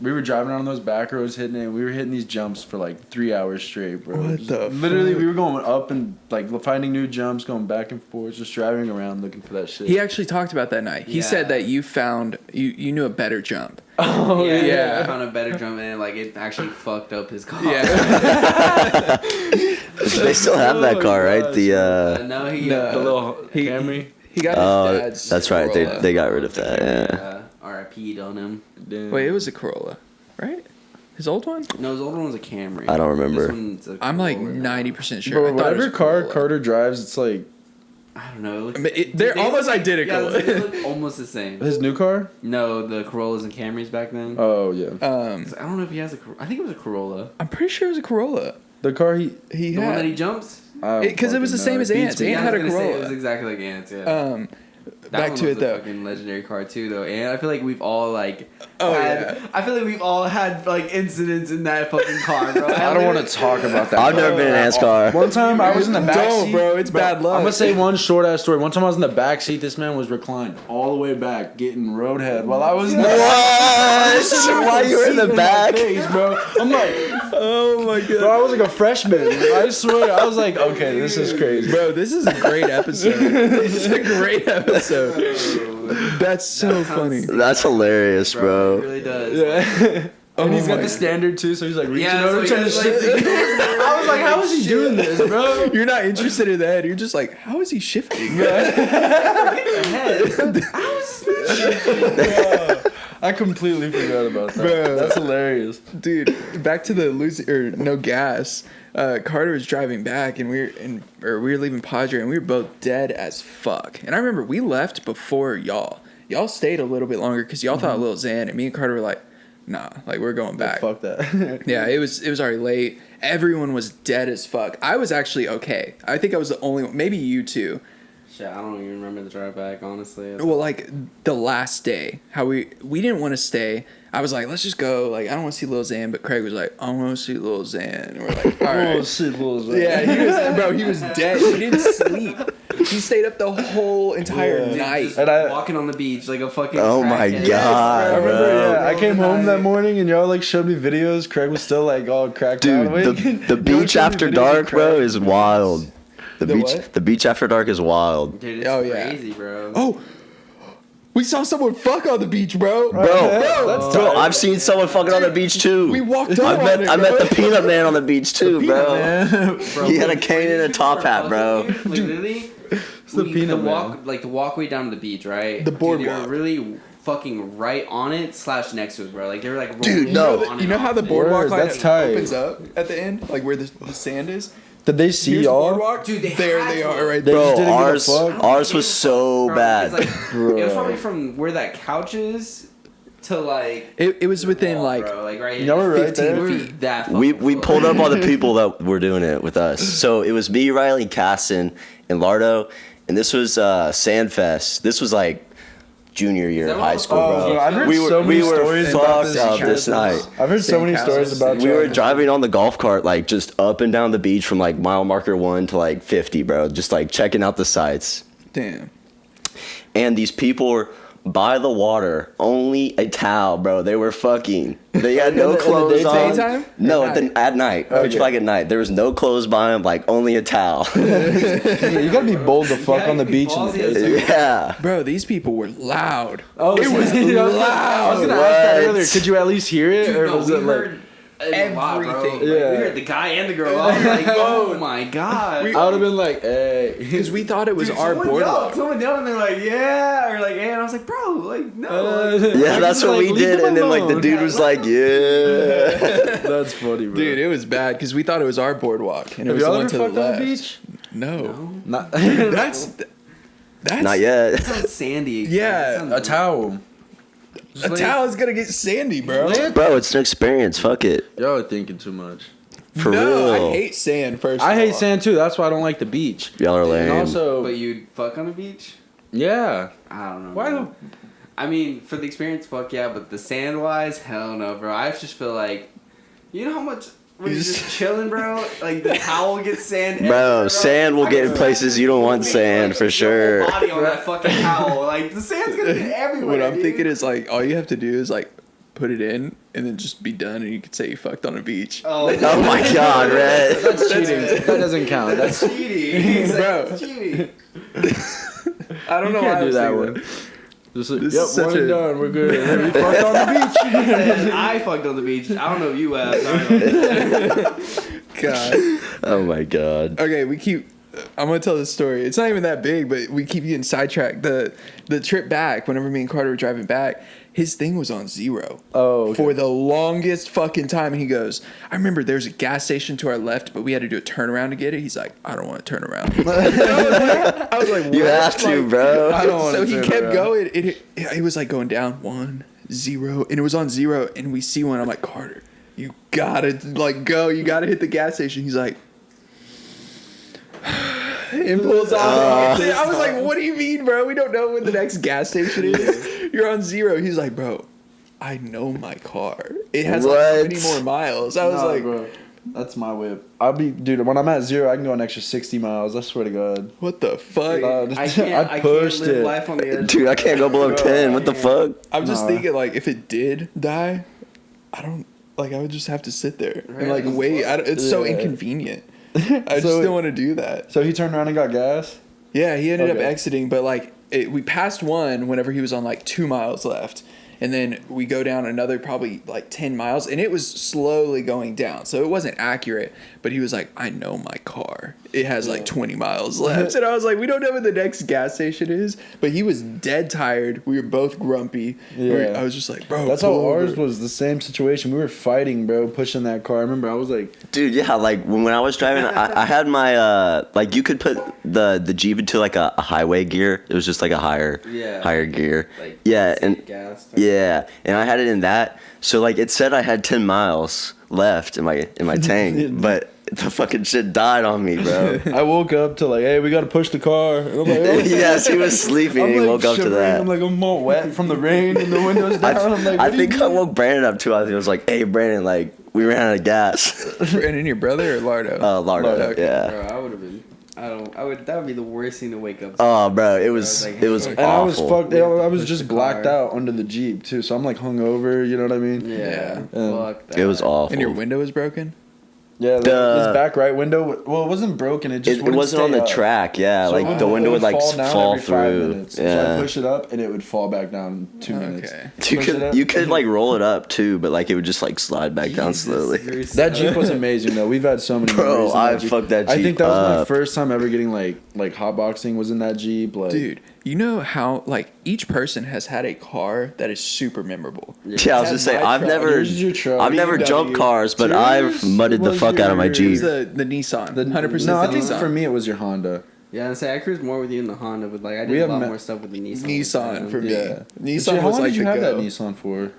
we were driving around those back roads hitting it. We were hitting these jumps for like 3 hours straight, bro. What the Literally, fuck? we were going up and like finding new jumps, going back and forth, just driving around looking for that shit. He actually talked about that night. He Yeah. said that you found you knew a better jump. Oh yeah, yeah. I found a better jump and like it actually fucked up his car. Yeah, They still have that Oh, car, right? gosh. The No, he. No. The little He- Camry. he got oh, his dad's. that's right. Corolla. They got rid of that. Yeah. R.I.P. on him. Damn. Wait, it was a Corolla, right? His old one? No, his older one was a Camry. I don't remember. This one's a I'm like Corolla. 90% sure. Bro, I thought it was whatever a car Corolla. Carter drives, it's like I don't know. It looks, I mean, they're they almost look like- identical. Yeah, they look almost the same. his new car. No, the Corollas and Camrys back then. Oh yeah, I don't know if he has a. I think it was a Corolla. I'm pretty sure it was a Corolla. the car he. He The one that he had. jumps. Because it was the same as Ant's. Ant Yeah, I had a was gonna say, Corolla. It was exactly like Ant's. Yeah. That Back one to was it a though. Fucking legendary car too, though, and I feel like we've all like. Oh, had, yeah. I feel like we've all had like incidents in that fucking car, bro. I don't want to talk about that. I've never been in Ant's car. One time I was in the back Don't, seat. bro. It's bad luck. I'm gonna say one short ass story. One time I was in the back seat. This man was reclined all the way back, getting roadhead while I was in the What? Why you were in the seat back? my face, bro. I'm like, Oh my god. bro, I was like a freshman. I swear, I was like, okay, this is crazy. Bro, this is a great episode. This is a great episode. That's so funny. That's hilarious, It bro. really does. Yeah. And he's got my the standard too, so he's like reaching Yeah, over so trying to he's like- shift. I was like, how is he doing this, bro? You're not interested in that. You're just like, how is he shifting? I completely forgot about that. Bro. That's hilarious. Dude, back to the losing or no gas. Carter was driving back, and we were leaving Padre, and we were both dead as fuck. And I remember we left before y'all. Y'all stayed a little bit longer because y'all thought Lil Xan, and me and Carter were like, nah, like we're going back. Fuck that. Yeah, it was already late. Everyone was dead as fuck. I was actually okay. I think I was the only one. Maybe you too. Shit, I don't even remember the drive back, honestly. Well, like the last day, how we didn't want to stay. I was like, let's just go. Like, I don't want to see Lil Xan, but Craig was like, I want to see Lil Xan. And we're like, all right. Oh shit, Lil Xan. Yeah, he was dead. He didn't sleep. He stayed up the whole entire night. Just And I- walking on the beach like a fucking. Oh my crackhead. God, I remember, bro. yeah, I came home that morning and y'all like showed me videos. Craig was still like all cracked Dude, out. the beach after dark, bro, is wild. The what? beach after dark is wild. Dude, it's Oh, yeah. crazy, bro. Oh, we saw someone fuck on the beach, bro. Bro, I've seen someone fucking on the beach too. We walked up on it, I met bro. the Peanut Man on the beach too, bro. Bro, He had a cane and a top hat, bro. Like, literally, the peanut the walkway down to the beach, right? The Dude, boardwalk. they were really fucking right on it / next to it, bro. Like they were like Dude, rolling no. on You and know off how the it. boardwalk Word, line that's tight. opens up at the end, like where the sand is? Did they see Here's the y'all? boardwalk. Dude, they there had they to. are right They there. just Bro, didn't give a fuck? ours was so Bro, bad. It's like, it was probably from where that couch is to like. It was within wall, like bro, like right here. Y'all were right 15 there. feet. That We fucking pulled close. up on the people that were doing it with us. So it was me, Riley, Casson, and Lardo, and this was Sandfest. This was like junior year Is of that high what- school, oh, bro. bro, I've heard we so many were stories about fucked this up shit. this night. I've heard so many stories about We were y'all. driving on the golf cart, like just up and down the beach from like mile marker 1 to like 50, bro. Just like checking out the sights. damn. And these people were by the water, only a towel, bro. They were fucking. They had no In the clothes on. daytime? No, At at night. Pitch black at night. There was no clothes by them, like only a towel. You gotta be bold to fuck Yeah, on the you beach in the ballsy as day. Yeah. Bro, these people were loud. Oh, it was loud. I was gonna ask that What? earlier. Could you at least hear it, Dude, or no, was we it like? heard a lot, bro. everything. Like, Yeah. we heard the guy and the girl. I was like, oh my god. I would have been like, hey. Because we thought it was Dude, our boardwalk. Someone yelled and they're like, yeah, or like, yeah, and I was like, bro, like, no. Like, Yeah, that's what we did. And then like the dude was like, yeah. That's funny, bro. Dude, it was bad because we thought it was our boardwalk. And it Have was the y'all one ever to the fucked on left. the beach? No. Not That's Not yet. it sounds sandy. Yeah, It sounds- a towel. a towel is gonna get sandy, bro. Bro, it's an experience. Fuck it. Y'all are thinking too much. For no, real. I hate sand. First, I of hate all. sand too. That's why I don't like the beach. Y'all are And lame. also, But you'd fuck on the beach? yeah. I don't know. Why bro. I mean, for the experience, fuck yeah, but the sand wise, hell no, bro. I just feel like, you know how much when you're just chilling, bro, like the towel gets sand. everywhere, Bro, sand will I get can in places you don't want feel sand, like, for your sure. whole body on that fucking towel, like the sand's gonna get everywhere. What I'm dude. thinking is like all you have to do is like put it in and then just be done, and you could say you fucked on a beach. Oh, Oh my god, Red. That's cheating. That doesn't count. That's cheating. He's Bro. like, cheating. I don't you know why can't I do was that thinking one. Just like, This yep, is such one and a- done. We're good. And then we fucked on the beach. And I fucked on the beach. I don't know if you have. Sorry. God. Oh my god. Okay, we keep. I'm gonna tell this story. It's not even that big, but we keep getting sidetracked. The trip back, whenever me and Carter were driving back, his thing was on 0. Oh, okay. For the longest fucking time. And he goes, I remember there's a gas station to our left, but we had to do a turnaround to get it. He's like, I don't want to turn around. I was like, You what? have to, Like, bro. I don't want So to he turn kept around. going. It was like going down 1, 0, and it was on 0. And we see one. I'm like, Carter, you gotta like go. You gotta hit the gas station. He's like, and pulls off. I was like, what do you mean, bro? We don't know when the next gas station is. You're on 0. He's like, bro, I know my car. It has like how many What? more miles. I was like, bro, that's my whip. I'll be, dude. When I'm at 0, I can go an extra 60 miles. I swear to God. what the fuck? I pushed can't live it. life on the edge. Dude, I can't go below 10. What the fuck? I'm just Nah. thinking like if it did die, I don't like. I would just have to sit there and like Right. wait. It's so Yeah. inconvenient. I just So- don't want to do that. So he turned around and got gas. Yeah, he ended up Okay. exiting, but like we passed one whenever he was on like 2 miles left. And then we go down another probably like 10 miles, and it was slowly going down. So it wasn't accurate, but he was like, I know my car. It has like 20 miles left. And I was like, we don't know where the next gas station is. But he was dead tired. We were both grumpy. Yeah. I was just like, bro. That's how pull ours over. was. The same situation. We were fighting, bro, pushing that car. I remember I was like, Dude, yeah, like when I was driving, I had my like you could put the Jeep into like a highway gear. It was just like a higher gear. Like, Yeah, and gas. yeah, and I had it in that. So like it said I had 10 miles, left in my tank, but the fucking shit died on me, bro. I woke up to like, hey, we gotta push the car. And I'm like, oh. Yes, he was sleeping. And he woke up to shivering. that. I'm like, I'm all wet from the rain and the windows down. I'm like, I think I woke Brandon up too. I think it was like, hey, Brandon, like we ran out of gas. Brandon, your brother or Lardo? Lardo, okay. yeah. Bro, I would have been. That would be the worst thing to wake up to. Oh, bro, it was like, awful. And I was fucked. I was Push just the blacked car. out under the Jeep too, so I'm like hungover. You know what I mean? Yeah. Yeah. Fuck that. It was awful. And your window was broken? Yeah, The- this back right window. Well, it wasn't broken. It just It wasn't on the track. Yeah, So like the window would like down fall every 5 through. minutes. So I Yeah. push it up and it would fall back down in 2 minutes. Okay. You could like roll it up too, but like it would just like slide back down slowly. That Jeep was amazing though. We've had so many. Bro, memories in I Jeep. fucked that I Jeep think that was my up. first time ever getting like hotboxing was in that Jeep. Like, Dude, you know how, like, each person has had a car that is super memorable. Yeah, I was gonna say my I've truck. never Yours is your truck. I've never BMW. jumped cars, but Yours I've mudded the was fuck out of my your- It Jeep. was the Nissan. 100% No, I the think Nissan. for me it was your Honda. Yeah, and say I cruised more with you in the Honda, but like I We did a have lot met- more stuff with the Nissan. Nissan for me. Yeah. Nissan How was long like did you the have that go. Nissan for?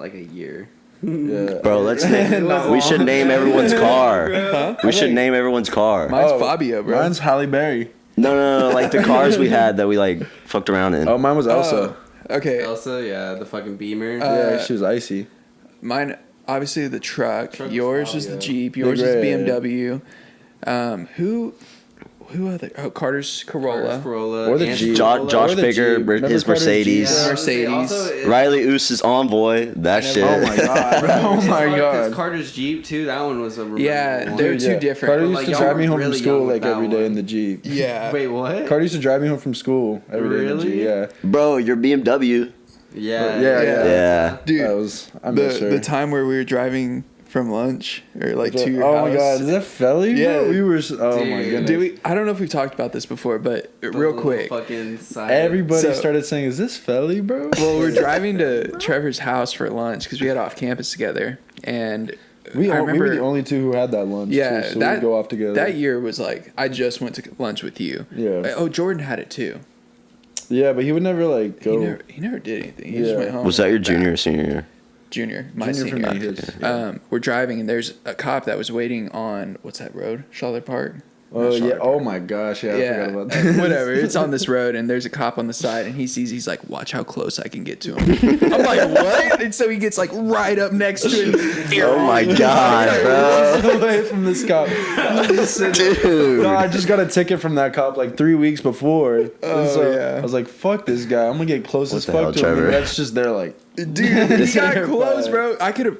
Like a year. Yeah. Bro, let's name, we should name everyone's car. We should name everyone's car. Mine's Fabio, bro. Mine's Halle Berry. No, like the cars we had that we like fucked around in. Oh, mine was Elsa. Okay. Elsa, yeah, the fucking Beamer. Yeah, she was icy. Mine, obviously, the truck. Truck was Yours is the Fabio. Jeep. Yours is Big red. BMW. Who other? Oh, Carter's Corolla. Corolla. Or the and Jeep. Corolla. Josh Or the Bigger, Jeep. Remember his Carter's Mercedes. Jeep? Yeah, I was gonna say, Mercedes. also, Riley Oose's Envoy, that shit. Oh my god. Oh It's my hard 'cause god. Carter's Jeep too. That one was a Yeah, memorable they're one. two different. Carter But, used like, to y'all drive were me home really from school young with like that every day one. in the Jeep. Yeah. Wait, what? Carter used to drive me home from school every day in the Jeep. Really? Yeah. Bro, your BMW. Yeah. Yeah, Yeah. Dude, That was. I miss her. the time where we were driving from lunch or like to your Oh house. my god, is that Felly? Yeah. Bro? We were. Oh my Dude. goodness. Did we? I don't know if we've talked about this before, but The real little quick. Fucking side. Everybody So- started saying, "Is this Felly, bro?" Well, we're driving to Trevor's house for lunch because we had off campus together, and we I were remember the only two who had that lunch. Yeah, too, so that we'd go off together. That year was like I just went to lunch with you. Yeah. Oh, Jordan had it too. Yeah, but he would never like go. He never did anything. He just Yeah. went home. Was that and your went junior or back. senior year? Junior, my Junior for senior. me, his, yeah. We're driving and there's a cop that was waiting on what's that road? Charlotte Park. Oh Not yeah. Charlotte Oh Park. my gosh. Yeah. I Yeah, forgot about that. whatever. It's on this road, and there's a cop on the side, and he's like, "Watch how close I can get to him." I'm like, "What?" And so he gets like right up next to him. Oh my god, bro. Away from this cop. Dude. No, I just got a ticket from that cop like 3 weeks before. And Oh, yeah. I was like, "Fuck this guy! I'm gonna get close What as the fuck hell, to him." Trevor? And that's just there, like, Dude, he got Terrified. close, bro. I could have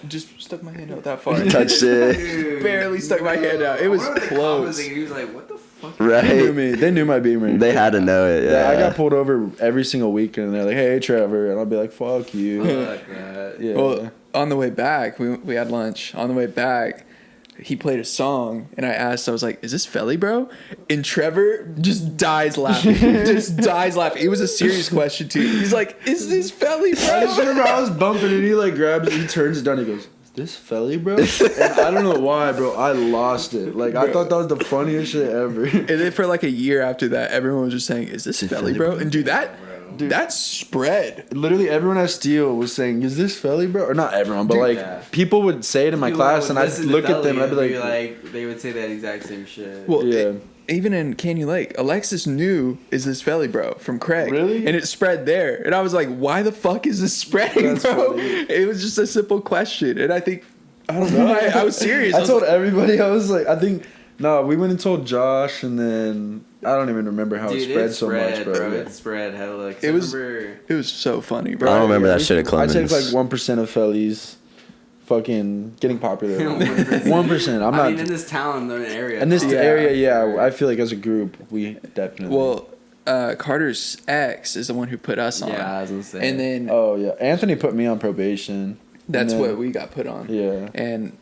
just stuck my hand out that far. Touched it. Dude. Barely stuck my hand out. It was What were the close. comments? He was like, "What the fuck?" they knew Right? me. They knew my Beamer. They had to know it, Yeah, I yeah. got pulled over every single week, and they're like, "Hey, Trevor," and I'll be like, "Fuck you." Fuck that. Yeah. Well, on the way back, we had lunch. On the way back, he played a song, and I was like, "Is this Felly, bro?" And Trevor just dies laughing. Just dies laughing. It was a serious question too. He's like, "Is this Felly, I just bro?" remember I was bumping, and he like grabs it, he turns it down, he goes, "Is this Felly, bro?" And I don't know why, bro. I lost it. Like I thought that was the funniest shit ever. And then for like a year after that, everyone was just saying, "Is this Felly, bro?" And dude, that spread. Literally everyone at Steel was saying, "Is this Felly, bro?" Or not everyone, but like Yeah. people would say it in my People class, would and I'd listen to look at them Felly and I'd be like, they would say that exact same shit. Well, Yeah. even in Canyon Lake, Alexis knew, "Is this Felly, bro?" from Craig. Really? And it spread there. And I was like, "Why the fuck is this spreading, That's bro?" funny. It was just a simple question. And I think, I don't know, I was serious. I was told like, everybody, I was like, I think, no, we went and told Josh, and then I don't even remember how Dude, it spread so much, bro. It spread hella. 'Cause It was- I remember, it was so funny, I bro. don't remember that shit at I take Clemens. like 1% of Fellies fucking getting popular. 1%. 1%. I'm I not. mean, in this town, the area. In this Yeah. area, yeah, I feel like as a group, we definitely. Well, Carter's ex is the one who put us on. Yeah, I was gonna say. And then oh yeah, Anthony put me on probation. that's and then- what we got put on. Yeah. And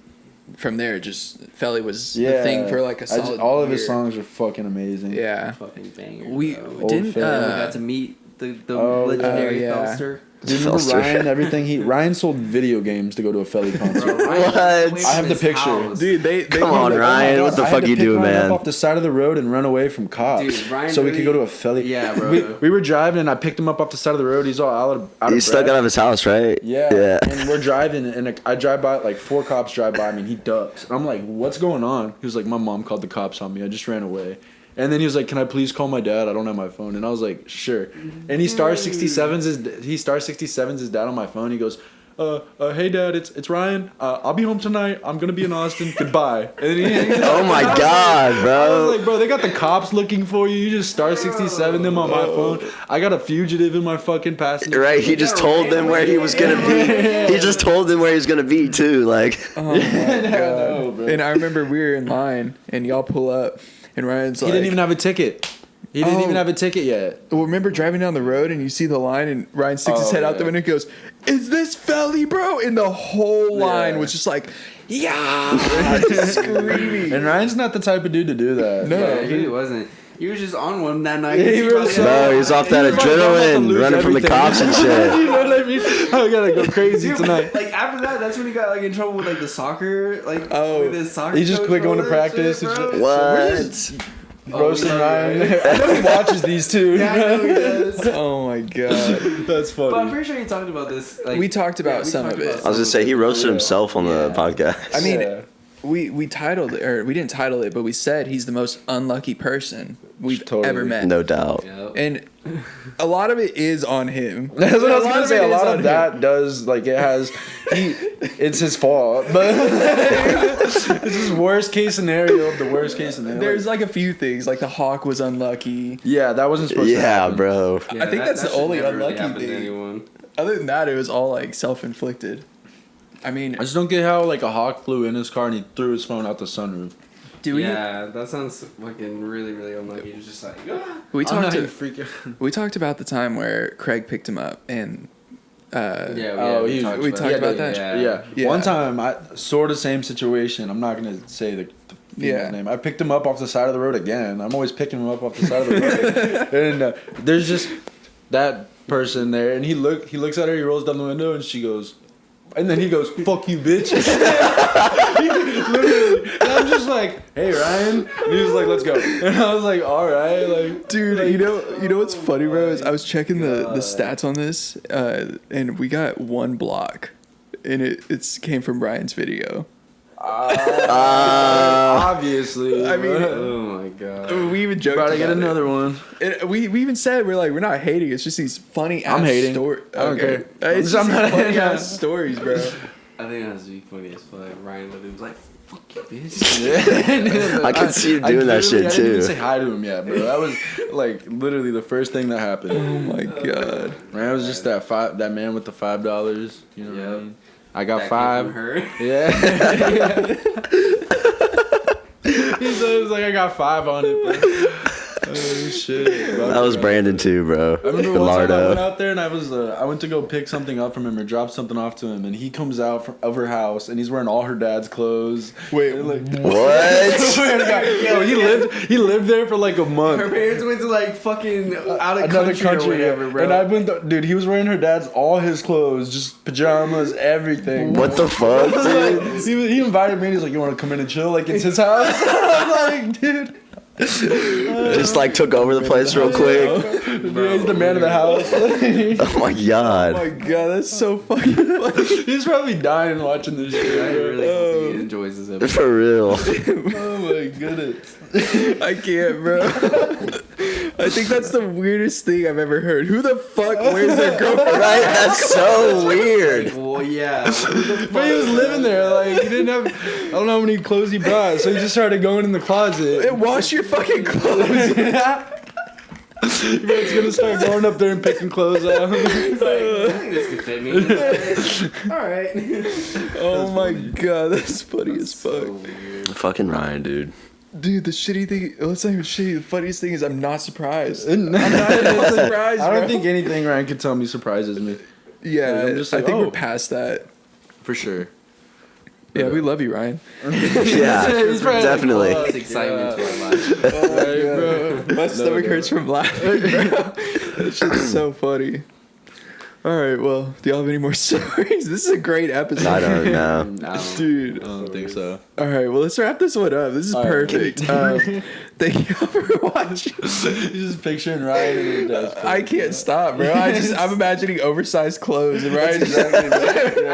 from there, just Felly was Yeah, the thing for like a solid all of his year. songs are fucking amazing. Yeah. fucking banger. We bro. Old didn't. fan. We got to meet The Oh, legendary yeah. Felster. Do you remember Felster. Ryan sold video games to go to a Felly concert. What? I have the picture. Dude, they Come on, Ryan. What the I had fuck to you pick doing, Ryan man? up off the side of the road and run away from cops, Dude, Ryan so we could really- go to a Felly. Yeah, bro. We were driving and I picked him up off the side of the road. He's all out of He's stuck breath. out of his house, right? Yeah. Yeah. And we're driving, and I drive by, like 4 cops drive by me, and he ducks. And I'm like, what's going on? He was like, my mom called the cops on me. I just ran away. And then he was like, can I please call my dad? I don't have my phone. And I was like, sure. And he star 67's his dad on my phone. He goes, hey dad, it's Ryan. I'll be home tonight. I'm gonna be in Austin. Goodbye. And then he hangs up. Oh my god, I was bro. like, bro, they got the cops looking for you. You just star 67 them on my phone. I got a fugitive in my fucking passenger. Right, he just told them where he was gonna be. He just told them where he was gonna be too. Like, Oh my No, god. bro. And I remember we were in line, and y'all pull up, and Ryan's He like, didn't even have a ticket. He didn't Oh. even have a ticket yet. well, remember driving down the road, and you see the line, and Ryan sticks his Oh, head out the yeah. window and goes, is this Felly, bro? And the whole line Yeah. was just like, yeah, just screaming. And Ryan's not the type of dude to do that. No. Yeah, he really wasn't. He was just on one that night. Yeah, he really was. bro, he's off that He was like, I'm about to adrenaline, lose running from the everything. cops and shit. You know what I mean? I gotta go crazy Dude, tonight. Like after that, that's when he got like in trouble with like the soccer, like Oh. with his soccer. He just coach quit going to and all that practice shit, and bro. shit. What? Roasting yeah, Ryan. right. I know he watches these too. Yeah, I know he does. Oh my god. That's But I'm funny. pretty sure he talked about this. Like, We talked about some of it. I was gonna say he roasted himself on the Yeah. podcast. I mean, Yeah. we titled it, or we didn't title it, but we said he's the most unlucky person we've Totally. ever met. no doubt. Yep. And a lot of it is on him. That's what I was gonna say. A it is lot on of him. that does like it has. It's his fault, but it's his worst case scenario of the worst case scenario. There's like a few things, like the hawk was unlucky. yeah, that wasn't supposed to Yeah, happen. bro. I think that's the should only never really unlucky happen to thing. anyone. Other than that, it was all like self-inflicted. I mean, I just don't get how like a hawk flew in his car and he threw his phone out the sunroof. do we? Yeah, that sounds fucking really, really unlucky. He was just like, ah. We I'm not talked. even freaking. We talked about the time where Craig picked him up, and Yeah, we talked talked about that? Yeah. Yeah. One time, I sort of same situation. I'm not gonna say the female's Yeah. name. I picked him up off the side of the road again. I'm always picking him up off the side of the road. And there's just that person there, and he looks at her. He rolls down the window, and she goes, and then he goes, "Fuck you, bitch." Literally, and I'm just like, "Hey, Ryan," and he was like, "Let's go," and I was like, "All right," like, dude, like, you know what's funny, bro? Is I was checking the stats on this, and we got 1 block, and it came from Brian's video. obviously. I mean, Oh my god. We even joked about to get about it. another one. We even said we're not hating. It's just these funny. I'm ass hating. Story. I don't care. It's I'm just not these funny hating. ass stories, bro. I think that has to be funny as fuck. Ryan literally was like, "Fuck you, bitch." I can see you doing that shit, I didn't even too. say hi to him yet, bro. That was like literally the first thing that happened. Oh my god. Man, it was just that man with the $5. You know what I Yep. mean? I got That came five. from her. Yeah. He said it was like I got 5 on it. Bro. Oh shit. That was Brandon too, bro. I remember one time I went Lardo. out there and I went to go pick something up from him or drop something off to him, and he comes out of her house and he's wearing all her dad's clothes. Wait, And, like, What? swear to God. Yo, he lived there for like a month. Her parents went to like fucking out of Another country, or whatever, bro. And I went, dude. He was wearing her dad's all his clothes, just pajamas, everything. What the fuck? Like, he invited me. And he's like, "You want to come in and chill? Like it's his house." I'm like, dude, Just like took over the place real quick. he's the man of the house. Oh my oh god. my god, that's so fucking funny. He's probably dying watching this shit. I really hope he enjoys this episode. For real. Oh my goodness. I can't, bro. I think that's the weirdest thing I've ever heard. Who the fuck wears their girlfriend? Right? That's so weird. Well, yeah. But he was living there. Like he didn't have. I don't know how many clothes he brought, so he just started going in the closet. And wash your fucking clothes. It's gonna start going up there and picking clothes out. He's like, I think this could fit me. All right. Oh my god, that's funny as fuck. So weird. Fucking Ryan, dude. Dude, the shitty thing, well, it's not even shitty. The funniest thing is I'm not surprised. I'm not surprised, I don't bro. think anything Ryan could tell me surprises me. Yeah, I'm just I like, think oh. we're past that. For sure. Yeah, we love you, Ryan. Yeah, He's probably definitely. It's excitement to our lives. Oh, bro. My stomach hurts from laughing, bro. That shit's so funny. All right, well, do y'all have any more stories? This is a great episode. I don't know. Dude. I don't think so. All right, well, let's wrap this one up. This is All right. perfect. Thank you for watching. You're just picturing Ryan in your desk. I can't stop, bro. I'm imagining oversized clothes and Ryan. I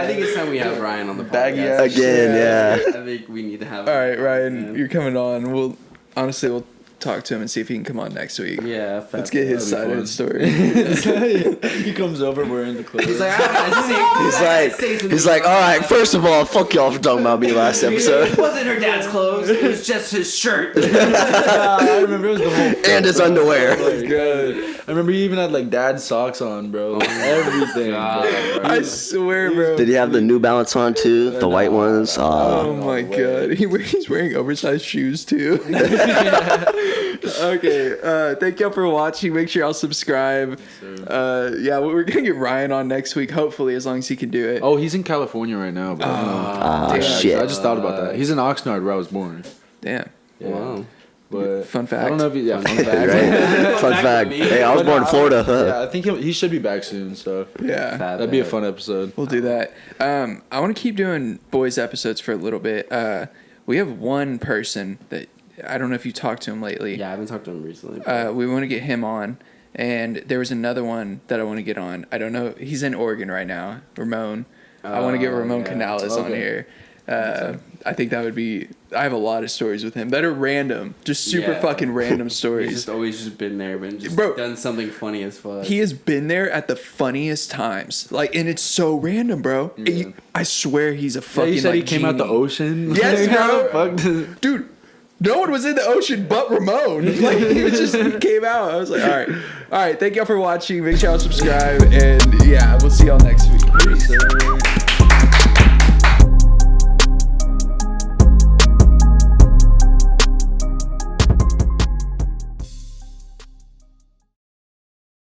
think it's time we have Ryan on the podcast. Baggy ass Again, yeah. I think we need to have. All right, Ryan, Yeah. you're coming on. We'll talk to him and see if he can come on next week. Yeah. Let's get his side of the story. He comes over wearing the clothes. He's like, He's like, all right. First of all, fuck y'all for talking about me last episode, It wasn't her dad's clothes. It was just his shirt. I remember it was the whole. and his underwear. Good. I remember he even had like dad socks on, bro. Everything. I swear, bro. Did he have the New Balance on too? The white ones? Oh my god. He's wearing oversized shoes too. Okay. Thank y'all for watching. Make sure y'all subscribe. Yeah, we're gonna get Ryan on next week, hopefully, as long as he can do it. Oh, he's in California right now, bro. damn. Shit. I just thought about that. He's in Oxnard, where I was born. Damn. Yeah. Wow. But Fun fact. I don't know if he. Yeah, fun fact. Right? Fun fact. Hey, I was born in Florida. Yeah, I think he should be back soon. So Yeah. that'd be a fun episode. We'll do that. I want to keep doing boys episodes for a little bit. We have one person that I don't know if you talked to him lately. Yeah, I haven't talked to him recently. We want to get him on, and there was another one that I want to get on. I don't know. He's in Oregon right now. Ramon. I want to get Ramon Canales on Okay. here. I think that would be. I have a lot of stories with him that are random, just super fucking random He's stories. just always just been there, but just Bro, done something funny as fuck. He has been there at the funniest times, like, and it's so random, bro. I swear he's a Yeah, fucking. you said he like, came out the genie. ocean. Yes, bro. Fuck. Dude. No one was in the ocean but Ramon. Like, he came out. I was like, all right. Thank y'all for watching. Make sure y'all subscribe, and yeah, we'll see y'all next week. Peace.